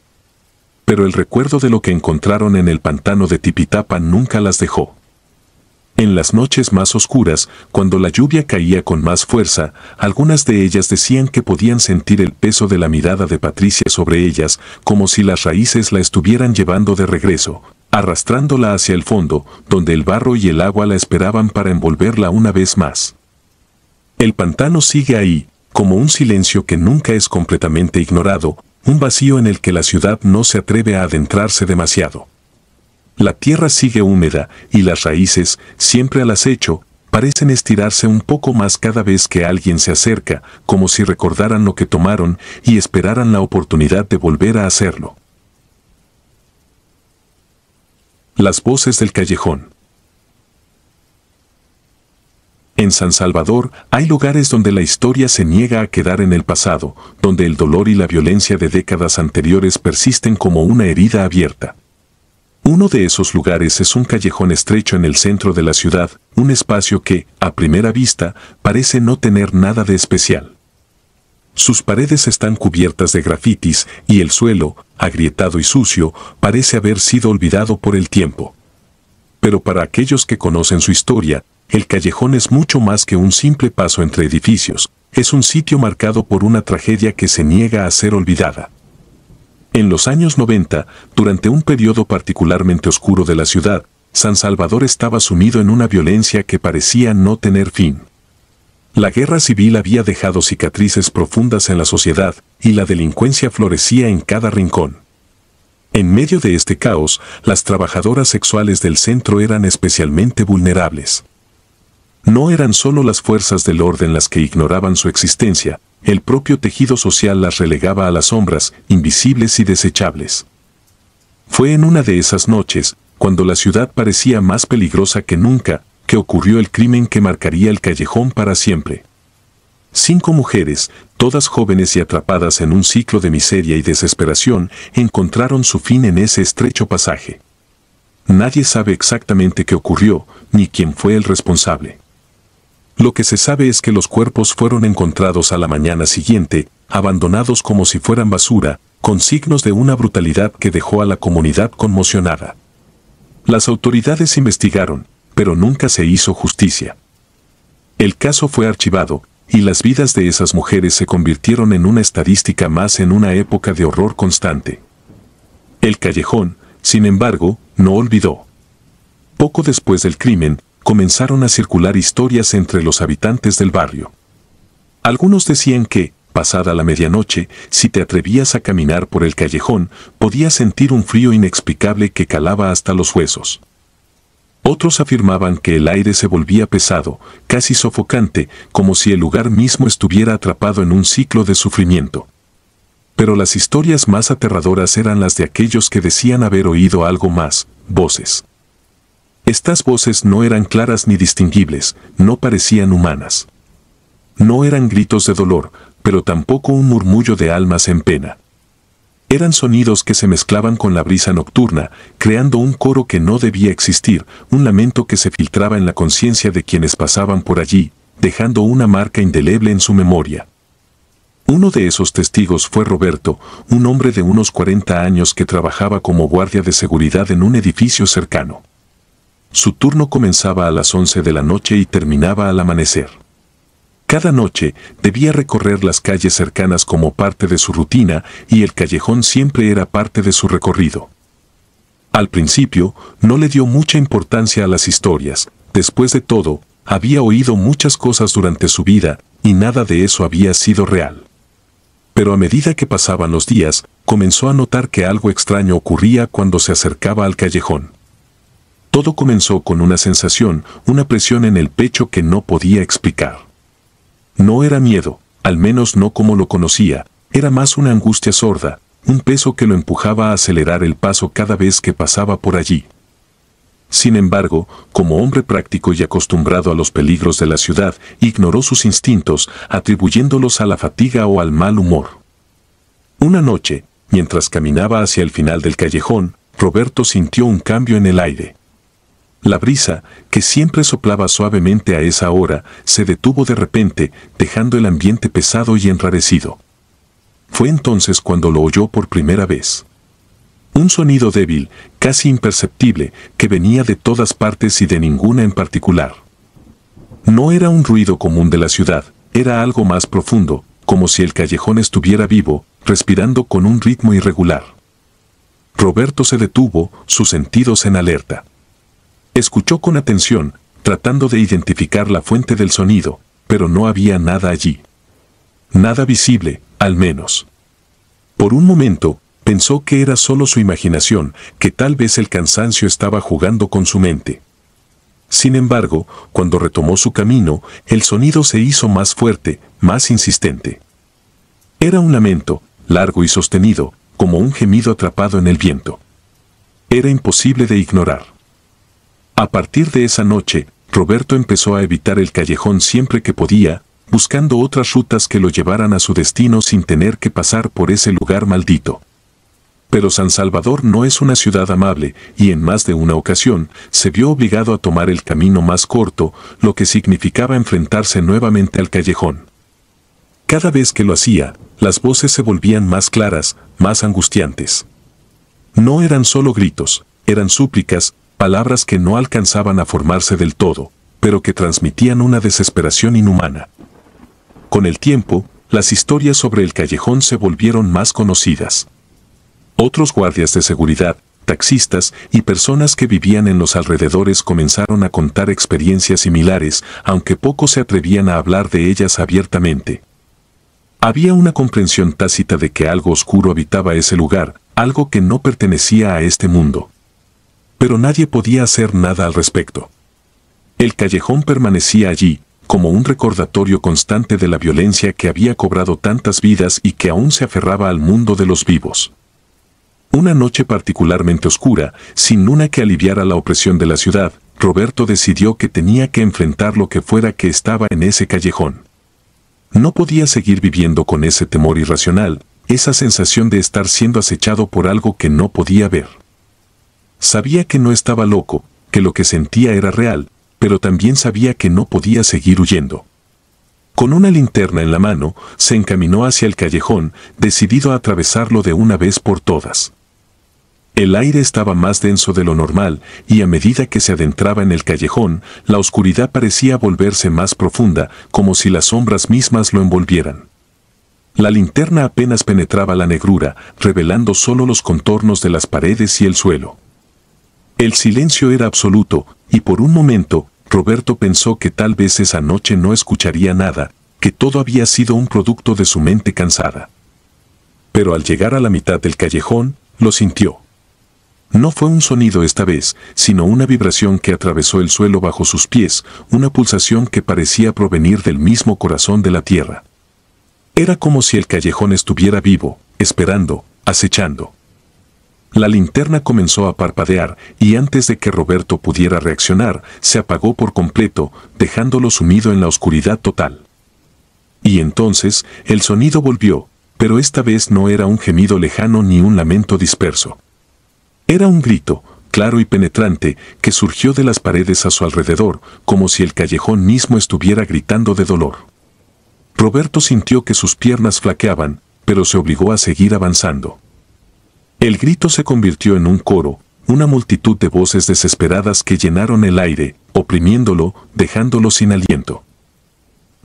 Speaker 1: Pero el recuerdo de lo que encontraron en el pantano de Tipitapa nunca las dejó. En las noches más oscuras, cuando la lluvia caía con más fuerza, algunas de ellas decían que podían sentir el peso de la mirada de Patricia sobre ellas, como si las raíces la estuvieran llevando de regreso, arrastrándola hacia el fondo, donde el barro y el agua la esperaban para envolverla una vez más. El pantano sigue ahí, como un silencio que nunca es completamente ignorado, un vacío en el que la ciudad no se atreve a adentrarse demasiado. La tierra sigue húmeda, y las raíces, siempre al acecho, parecen estirarse un poco más cada vez que alguien se acerca, como si recordaran lo que tomaron y esperaran la oportunidad de volver a hacerlo. Las voces del callejón. En San Salvador hay lugares donde la historia se niega a quedar en el pasado, donde el dolor y la violencia de décadas anteriores persisten como una herida abierta. Uno de esos lugares es un callejón estrecho en el centro de la ciudad, un espacio que, a primera vista, parece no tener nada de especial. Sus paredes están cubiertas de grafitis y el suelo, agrietado y sucio, parece haber sido olvidado por el tiempo. Pero para aquellos que conocen su historia, el callejón es mucho más que un simple paso entre edificios, es un sitio marcado por una tragedia que se niega a ser olvidada. En los años 90, durante un periodo particularmente oscuro de la ciudad, San Salvador estaba sumido en una violencia que parecía no tener fin. La guerra civil había dejado cicatrices profundas en la sociedad y la delincuencia florecía en cada rincón. En medio de este caos, las trabajadoras sexuales del centro eran especialmente vulnerables. No eran solo las fuerzas del orden las que ignoraban su existencia, el propio tejido social las relegaba a las sombras, invisibles y desechables. Fue en una de esas noches, cuando la ciudad parecía más peligrosa que nunca, que ocurrió el crimen que marcaría el callejón para siempre. 5 mujeres, todas jóvenes y atrapadas en un ciclo de miseria y desesperación, encontraron su fin en ese estrecho pasaje. Nadie sabe exactamente qué ocurrió, ni quién fue el responsable. Lo que se sabe es que los cuerpos fueron encontrados a la mañana siguiente, abandonados como si fueran basura, con signos de una brutalidad que dejó a la comunidad conmocionada. Las autoridades investigaron, pero nunca se hizo justicia. El caso fue archivado, y las vidas de esas mujeres se convirtieron en una estadística más en una época de horror constante. El callejón, sin embargo, no olvidó. Poco después del crimen, comenzaron a circular historias entre los habitantes del barrio. Algunos decían que, pasada la medianoche, si te atrevías a caminar por el callejón, podías sentir un frío inexplicable que calaba hasta los huesos. Otros afirmaban que el aire se volvía pesado, casi sofocante, como si el lugar mismo estuviera atrapado en un ciclo de sufrimiento. Pero las historias más aterradoras eran las de aquellos que decían haber oído algo más, voces. Estas voces no eran claras ni distinguibles, no parecían humanas. No eran gritos de dolor, pero tampoco un murmullo de almas en pena. Eran sonidos que se mezclaban con la brisa nocturna, creando un coro que no debía existir, un lamento que se filtraba en la conciencia de quienes pasaban por allí, dejando una marca indeleble en su memoria. Uno de esos testigos fue Roberto, un hombre de unos 40 años que trabajaba como guardia de seguridad en un edificio cercano. Su turno comenzaba a las 11 de la noche y terminaba al amanecer. Cada noche debía recorrer las calles cercanas como parte de su rutina y el callejón siempre era parte de su recorrido. Al principio, no le dio mucha importancia a las historias. Después de todo, había oído muchas cosas durante su vida y nada de eso había sido real. Pero a medida que pasaban los días, comenzó a notar que algo extraño ocurría cuando se acercaba al callejón. Todo comenzó con una sensación, una presión en el pecho que no podía explicar. No era miedo, al menos no como lo conocía, era más una angustia sorda, un peso que lo empujaba a acelerar el paso cada vez que pasaba por allí. Sin embargo, como hombre práctico y acostumbrado a los peligros de la ciudad, ignoró sus instintos, atribuyéndolos a la fatiga o al mal humor. Una noche, mientras caminaba hacia el final del callejón, Roberto sintió un cambio en el aire. La brisa, que siempre soplaba suavemente a esa hora, se detuvo de repente, dejando el ambiente pesado y enrarecido. Fue entonces cuando lo oyó por primera vez. Un sonido débil, casi imperceptible, que venía de todas partes y de ninguna en particular. No era un ruido común de la ciudad, era algo más profundo, como si el callejón estuviera vivo, respirando con un ritmo irregular. Roberto se detuvo, sus sentidos en alerta. Escuchó con atención, tratando de identificar la fuente del sonido, pero no había nada allí. Nada visible, al menos. Por un momento, pensó que era solo su imaginación, que tal vez el cansancio estaba jugando con su mente. Sin embargo, cuando retomó su camino, el sonido se hizo más fuerte, más insistente. Era un lamento, largo y sostenido, como un gemido atrapado en el viento. Era imposible de ignorar. A partir de esa noche, Roberto empezó a evitar el callejón siempre que podía, buscando otras rutas que lo llevaran a su destino sin tener que pasar por ese lugar maldito. Pero San Salvador no es una ciudad amable, y en más de una ocasión, se vio obligado a tomar el camino más corto, lo que significaba enfrentarse nuevamente al callejón. Cada vez que lo hacía, las voces se volvían más claras, más angustiantes. No eran solo gritos, eran súplicas, palabras que no alcanzaban a formarse del todo, pero que transmitían una desesperación inhumana. Con el tiempo, las historias sobre el callejón se volvieron más conocidas. Otros guardias de seguridad, taxistas y personas que vivían en los alrededores comenzaron a contar experiencias similares, aunque pocos se atrevían a hablar de ellas abiertamente. Había una comprensión tácita de que algo oscuro habitaba ese lugar, algo que no pertenecía a este mundo. Pero nadie podía hacer nada al respecto. El callejón permanecía allí, como un recordatorio constante de la violencia que había cobrado tantas vidas y que aún se aferraba al mundo de los vivos. Una noche particularmente oscura, sin luna que aliviara la opresión de la ciudad, Roberto decidió que tenía que enfrentar lo que fuera que estaba en ese callejón. No podía seguir viviendo con ese temor irracional, esa sensación de estar siendo acechado por algo que no podía ver. Sabía que no estaba loco, que lo que sentía era real, pero también sabía que no podía seguir huyendo. Con una linterna en la mano, se encaminó hacia el callejón, decidido a atravesarlo de una vez por todas. El aire estaba más denso de lo normal, y a medida que se adentraba en el callejón, la oscuridad parecía volverse más profunda, como si las sombras mismas lo envolvieran. La linterna apenas penetraba la negrura, revelando solo los contornos de las paredes y el suelo. El silencio era absoluto, y por un momento, Roberto pensó que tal vez esa noche no escucharía nada, que todo había sido un producto de su mente cansada. Pero al llegar a la mitad del callejón, lo sintió. No fue un sonido esta vez, sino una vibración que atravesó el suelo bajo sus pies, una pulsación que parecía provenir del mismo corazón de la tierra. Era como si el callejón estuviera vivo, esperando, acechando. La linterna comenzó a parpadear, y antes de que Roberto pudiera reaccionar, se apagó por completo, dejándolo sumido en la oscuridad total. Y entonces, el sonido volvió, pero esta vez no era un gemido lejano ni un lamento disperso. Era un grito, claro y penetrante, que surgió de las paredes a su alrededor, como si el callejón mismo estuviera gritando de dolor. Roberto sintió que sus piernas flaqueaban, pero se obligó a seguir avanzando. El grito se convirtió en un coro, una multitud de voces desesperadas que llenaron el aire, oprimiéndolo, dejándolo sin aliento.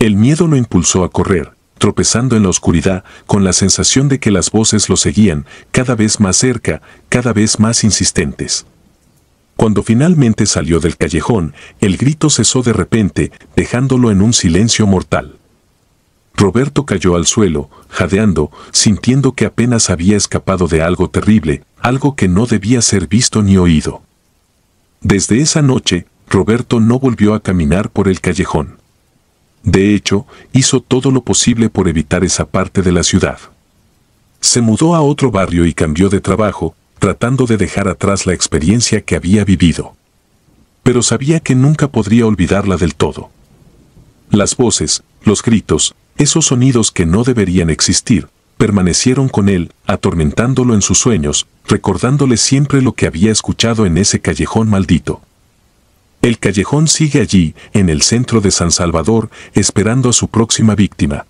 Speaker 1: El miedo lo impulsó a correr, tropezando en la oscuridad, con la sensación de que las voces lo seguían, cada vez más cerca, cada vez más insistentes. Cuando finalmente salió del callejón, el grito cesó de repente, dejándolo en un silencio mortal. Roberto cayó al suelo, jadeando, sintiendo que apenas había escapado de algo terrible, algo que no debía ser visto ni oído. Desde esa noche, Roberto no volvió a caminar por el callejón. De hecho, hizo todo lo posible por evitar esa parte de la ciudad. Se mudó a otro barrio y cambió de trabajo, tratando de dejar atrás la experiencia que había vivido. Pero sabía que nunca podría olvidarla del todo. Las voces, los gritos, esos sonidos que no deberían existir, permanecieron con él, atormentándolo en sus sueños, recordándole siempre lo que había escuchado en ese callejón maldito. El callejón sigue allí, en el centro de San Salvador, esperando a su próxima víctima.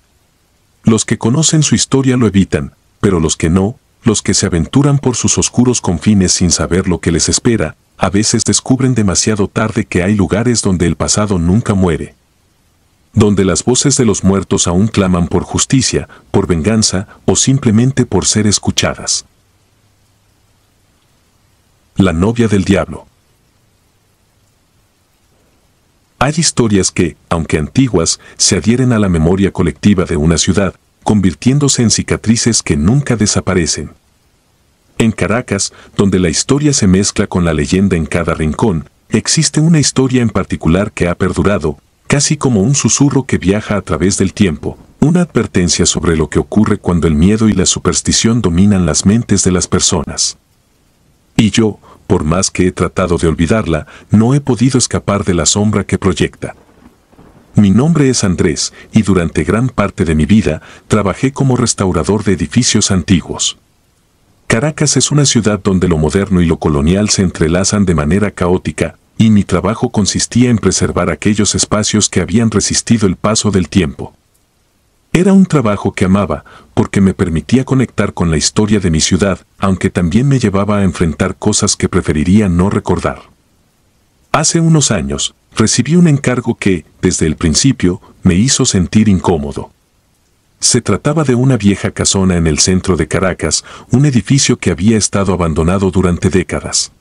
Speaker 1: Los que conocen su historia lo evitan, pero los que no, los que se aventuran por sus oscuros confines sin saber lo que les espera, a veces descubren demasiado tarde que hay lugares donde el pasado nunca muere. Donde las voces de los muertos aún claman por justicia, por venganza o simplemente por ser escuchadas. La novia del diablo. Hay historias que, aunque antiguas, se adhieren a la memoria colectiva de una ciudad, convirtiéndose en cicatrices que nunca desaparecen. En Caracas, donde la historia se mezcla con la leyenda en cada rincón, existe una historia en particular que ha perdurado, casi como un susurro que viaja a través del tiempo, una advertencia sobre lo que ocurre cuando el miedo y la superstición dominan las mentes de las personas. Y yo, por más que he tratado de olvidarla, no he podido escapar de la sombra que proyecta. Mi nombre es Andrés, y durante gran parte de mi vida, trabajé como restaurador de edificios antiguos. Caracas es una ciudad donde lo moderno y lo colonial se entrelazan de manera caótica, y mi trabajo consistía en preservar aquellos espacios que habían resistido el paso del tiempo. Era un trabajo que amaba, porque me permitía conectar con la historia de mi ciudad, aunque también me llevaba a enfrentar cosas que preferiría no recordar. Hace unos años, recibí un encargo que, desde el principio, me hizo sentir incómodo. Se trataba de una vieja casona en el centro de Caracas, un edificio que había estado abandonado durante décadas.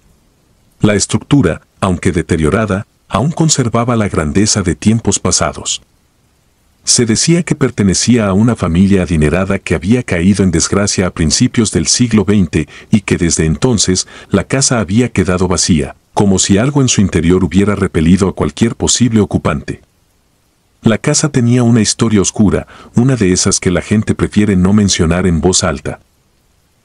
Speaker 1: La estructura, aunque deteriorada, aún conservaba la grandeza de tiempos pasados. Se decía que pertenecía a una familia adinerada que había caído en desgracia a principios del siglo XX y que desde entonces la casa había quedado vacía, como si algo en su interior hubiera repelido a cualquier posible ocupante. La casa tenía una historia oscura, una de esas que la gente prefiere no mencionar en voz alta.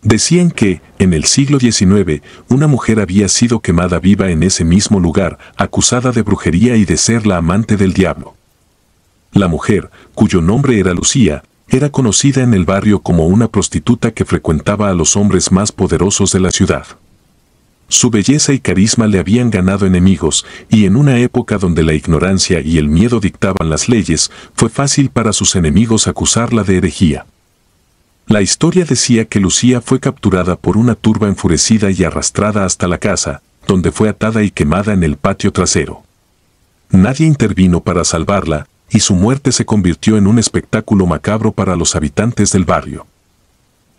Speaker 1: Decían que, en el siglo XIX, una mujer había sido quemada viva en ese mismo lugar, acusada de brujería y de ser la amante del diablo. La mujer, cuyo nombre era Lucía, era conocida en el barrio como una prostituta que frecuentaba a los hombres más poderosos de la ciudad. Su belleza y carisma le habían ganado enemigos, y en una época donde la ignorancia y el miedo dictaban las leyes, fue fácil para sus enemigos acusarla de herejía. La historia decía que Lucía fue capturada por una turba enfurecida y arrastrada hasta la casa, donde fue atada y quemada en el patio trasero. Nadie intervino para salvarla, y su muerte se convirtió en un espectáculo macabro para los habitantes del barrio.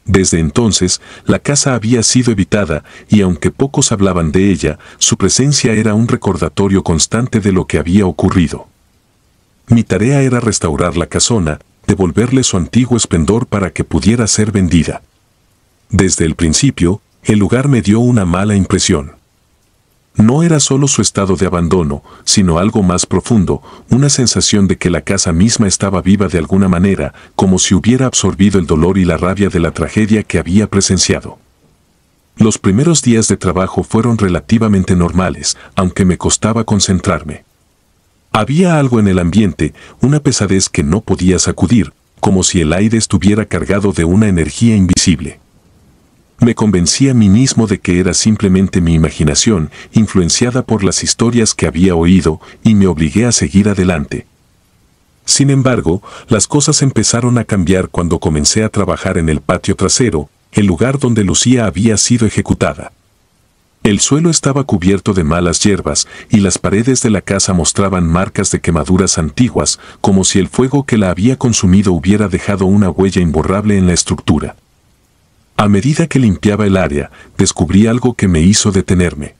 Speaker 1: Desde entonces, la casa había sido evitada, y aunque pocos hablaban de ella, su presencia era un recordatorio constante de lo que había ocurrido. Mi tarea era restaurar la casona, devolverle su antiguo esplendor para que pudiera ser vendida. Desde el principio, el lugar me dio una mala impresión. No era solo su estado de abandono, sino algo más profundo, una sensación de que la casa misma estaba viva de alguna manera, como si hubiera absorbido el dolor y la rabia de la tragedia que había presenciado. Los primeros días de trabajo fueron relativamente normales, aunque me costaba concentrarme. Había algo en el ambiente, una pesadez que no podía sacudir, como si el aire estuviera cargado de una energía invisible. Me convencí a mí mismo de que era simplemente mi imaginación, influenciada por las historias que había oído, y me obligué a seguir adelante. Sin embargo, las cosas empezaron a cambiar cuando comencé a trabajar en el patio trasero, el lugar donde Lucía había sido ejecutada. El suelo estaba cubierto de malas hierbas, y las paredes de la casa mostraban marcas de quemaduras antiguas, como si el fuego que la había consumido hubiera dejado una huella imborrable en la estructura. A medida que limpiaba el área, descubrí algo que me hizo detenerme.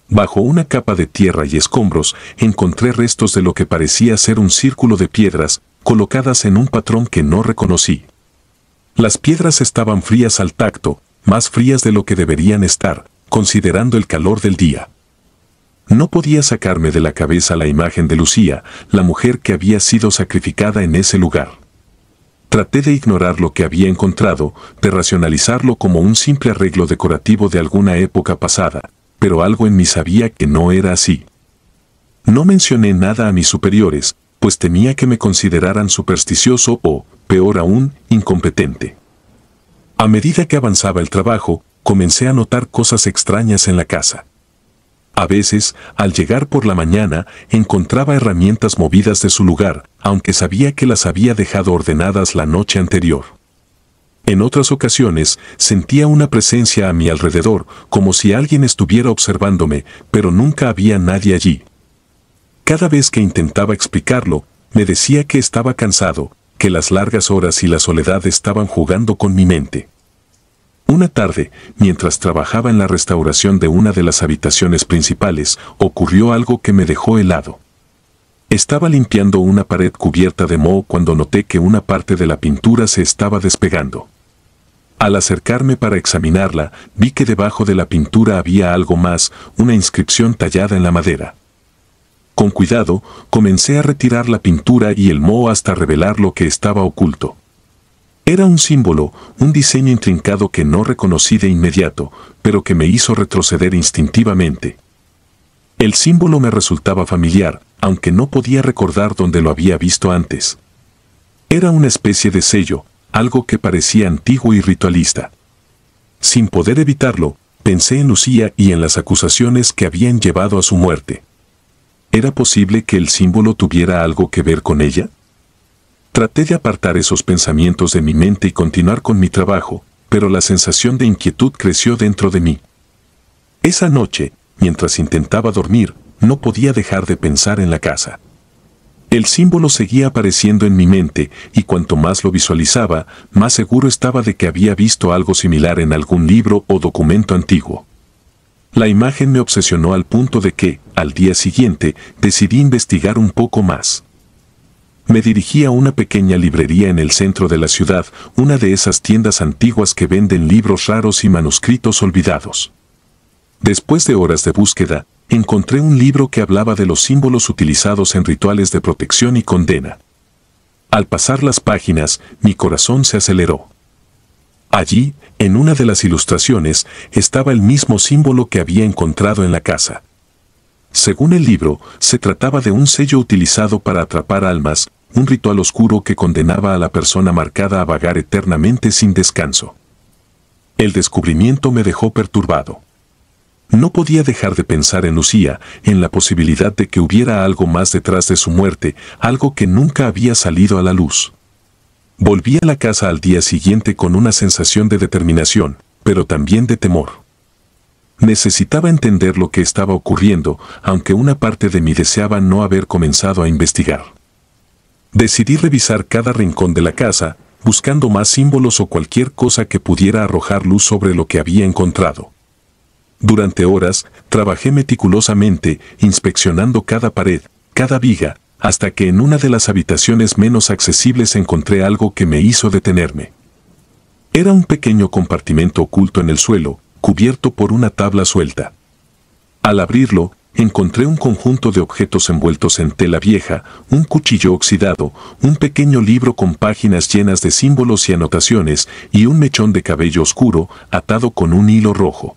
Speaker 1: Bajo una capa de tierra y escombros, encontré restos de lo que parecía ser un círculo de piedras, colocadas en un patrón que no reconocí. Las piedras estaban frías al tacto, más frías de lo que deberían estar, considerando el calor del día. No podía sacarme de la cabeza la imagen de Lucía, la mujer que había sido sacrificada en ese lugar. Traté de ignorar lo que había encontrado, de racionalizarlo como un simple arreglo decorativo de alguna época pasada, pero algo en mí sabía que no era así. No mencioné nada a mis superiores, pues temía que me consideraran supersticioso o, peor aún, incompetente. A medida que avanzaba el trabajo, comencé a notar cosas extrañas en la casa. A veces, al llegar por la mañana, encontraba herramientas movidas de su lugar, aunque sabía que las había dejado ordenadas la noche anterior. En otras ocasiones, sentía una presencia a mi alrededor, como si alguien estuviera observándome, pero nunca había nadie allí. Cada vez que intentaba explicarlo, me decía que estaba cansado, que las largas horas y la soledad estaban jugando con mi mente. Una tarde, mientras trabajaba en la restauración de una de las habitaciones principales, ocurrió algo que me dejó helado. Estaba limpiando una pared cubierta de moho cuando noté que una parte de la pintura se estaba despegando. Al acercarme para examinarla, vi que debajo de la pintura había algo más, una inscripción tallada en la madera. Con cuidado, comencé a retirar la pintura y el moho hasta revelar lo que estaba oculto. Era un símbolo, un diseño intrincado que no reconocí de inmediato, pero que me hizo retroceder instintivamente. El símbolo me resultaba familiar, aunque no podía recordar dónde lo había visto antes. Era una especie de sello, algo que parecía antiguo y ritualista. Sin poder evitarlo, pensé en Lucía y en las acusaciones que habían llevado a su muerte. ¿Era posible que el símbolo tuviera algo que ver con ella? Traté de apartar esos pensamientos de mi mente y continuar con mi trabajo, pero la sensación de inquietud creció dentro de mí. Esa noche, mientras intentaba dormir, no podía dejar de pensar en la casa. El símbolo seguía apareciendo en mi mente, y cuanto más lo visualizaba, más seguro estaba de que había visto algo similar en algún libro o documento antiguo. La imagen me obsesionó al punto de que, al día siguiente, decidí investigar un poco más. Me dirigí a una pequeña librería en el centro de la ciudad, una de esas tiendas antiguas que venden libros raros y manuscritos olvidados. Después de horas de búsqueda, encontré un libro que hablaba de los símbolos utilizados en rituales de protección y condena. Al pasar las páginas, mi corazón se aceleró. Allí, en una de las ilustraciones, estaba el mismo símbolo que había encontrado en la casa. Según el libro, se trataba de un sello utilizado para atrapar almas, un ritual oscuro que condenaba a la persona marcada a vagar eternamente sin descanso. El descubrimiento me dejó perturbado. No podía dejar de pensar en Lucía, en la posibilidad de que hubiera algo más detrás de su muerte, algo que nunca había salido a la luz. Volví a la casa al día siguiente con una sensación de determinación, pero también de temor. Necesitaba entender lo que estaba ocurriendo, aunque una parte de mí deseaba no haber comenzado a investigar. Decidí revisar cada rincón de la casa, buscando más símbolos o cualquier cosa que pudiera arrojar luz sobre lo que había encontrado. Durante horas, trabajé meticulosamente, inspeccionando cada pared, cada viga, hasta que en una de las habitaciones menos accesibles encontré algo que me hizo detenerme. Era un pequeño compartimento oculto en el suelo, cubierto por una tabla suelta. Al abrirlo, encontré un conjunto de objetos envueltos en tela vieja, un cuchillo oxidado, un pequeño libro con páginas llenas de símbolos y anotaciones, y un mechón de cabello oscuro, atado con un hilo rojo.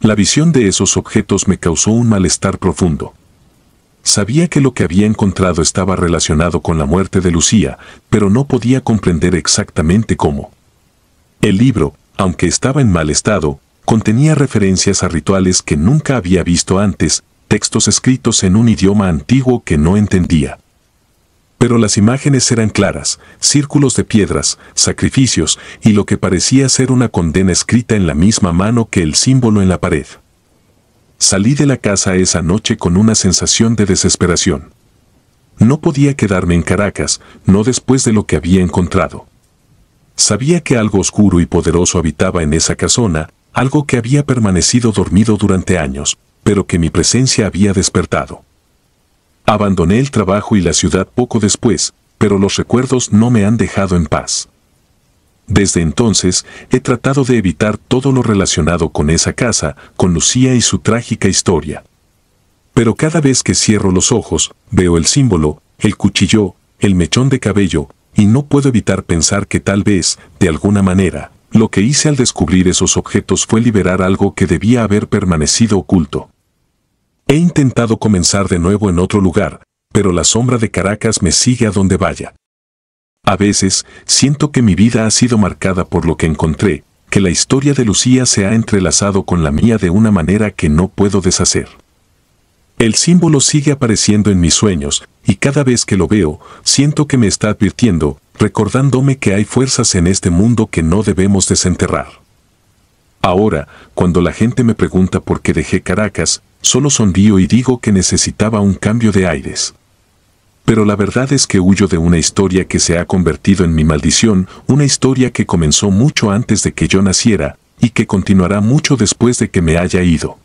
Speaker 1: La visión de esos objetos me causó un malestar profundo. Sabía que lo que había encontrado estaba relacionado con la muerte de Lucía, pero no podía comprender exactamente cómo. El libro, aunque estaba en mal estado, contenía referencias a rituales que nunca había visto antes, textos escritos en un idioma antiguo que no entendía. Pero las imágenes eran claras, círculos de piedras, sacrificios y lo que parecía ser una condena escrita en la misma mano que el símbolo en la pared. Salí de la casa esa noche con una sensación de desesperación. No podía quedarme en Caracas, no después de lo que había encontrado. Sabía que algo oscuro y poderoso habitaba en esa casona, algo que había permanecido dormido durante años, pero que mi presencia había despertado. Abandoné el trabajo y la ciudad poco después, pero los recuerdos no me han dejado en paz. Desde entonces, he tratado de evitar todo lo relacionado con esa casa, con Lucía y su trágica historia. Pero cada vez que cierro los ojos, veo el símbolo, el cuchillo, el mechón de cabello, y no puedo evitar pensar que tal vez, de alguna manera, lo que hice al descubrir esos objetos fue liberar algo que debía haber permanecido oculto. He intentado comenzar de nuevo en otro lugar, pero la sombra de Caracas me sigue a donde vaya. A veces, siento que mi vida ha sido marcada por lo que encontré, que la historia de Lucía se ha entrelazado con la mía de una manera que no puedo deshacer. El símbolo sigue apareciendo en mis sueños, y cada vez que lo veo, siento que me está advirtiendo, recordándome que hay fuerzas en este mundo que no debemos desenterrar. Ahora, cuando la gente me pregunta por qué dejé Caracas, solo sonrío y digo que necesitaba un cambio de aires. Pero la verdad es que huyo de una historia que se ha convertido en mi maldición, una historia que comenzó mucho antes de que yo naciera, y que continuará mucho después de que me haya ido.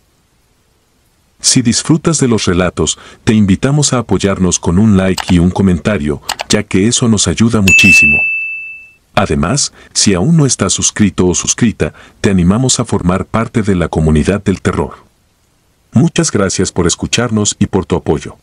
Speaker 1: Si disfrutas de los relatos, te invitamos a apoyarnos con un like y un comentario, ya que eso nos ayuda muchísimo. Además, si aún no estás suscrito o suscrita, te animamos a formar parte de la comunidad del terror. Muchas gracias por escucharnos y por tu apoyo.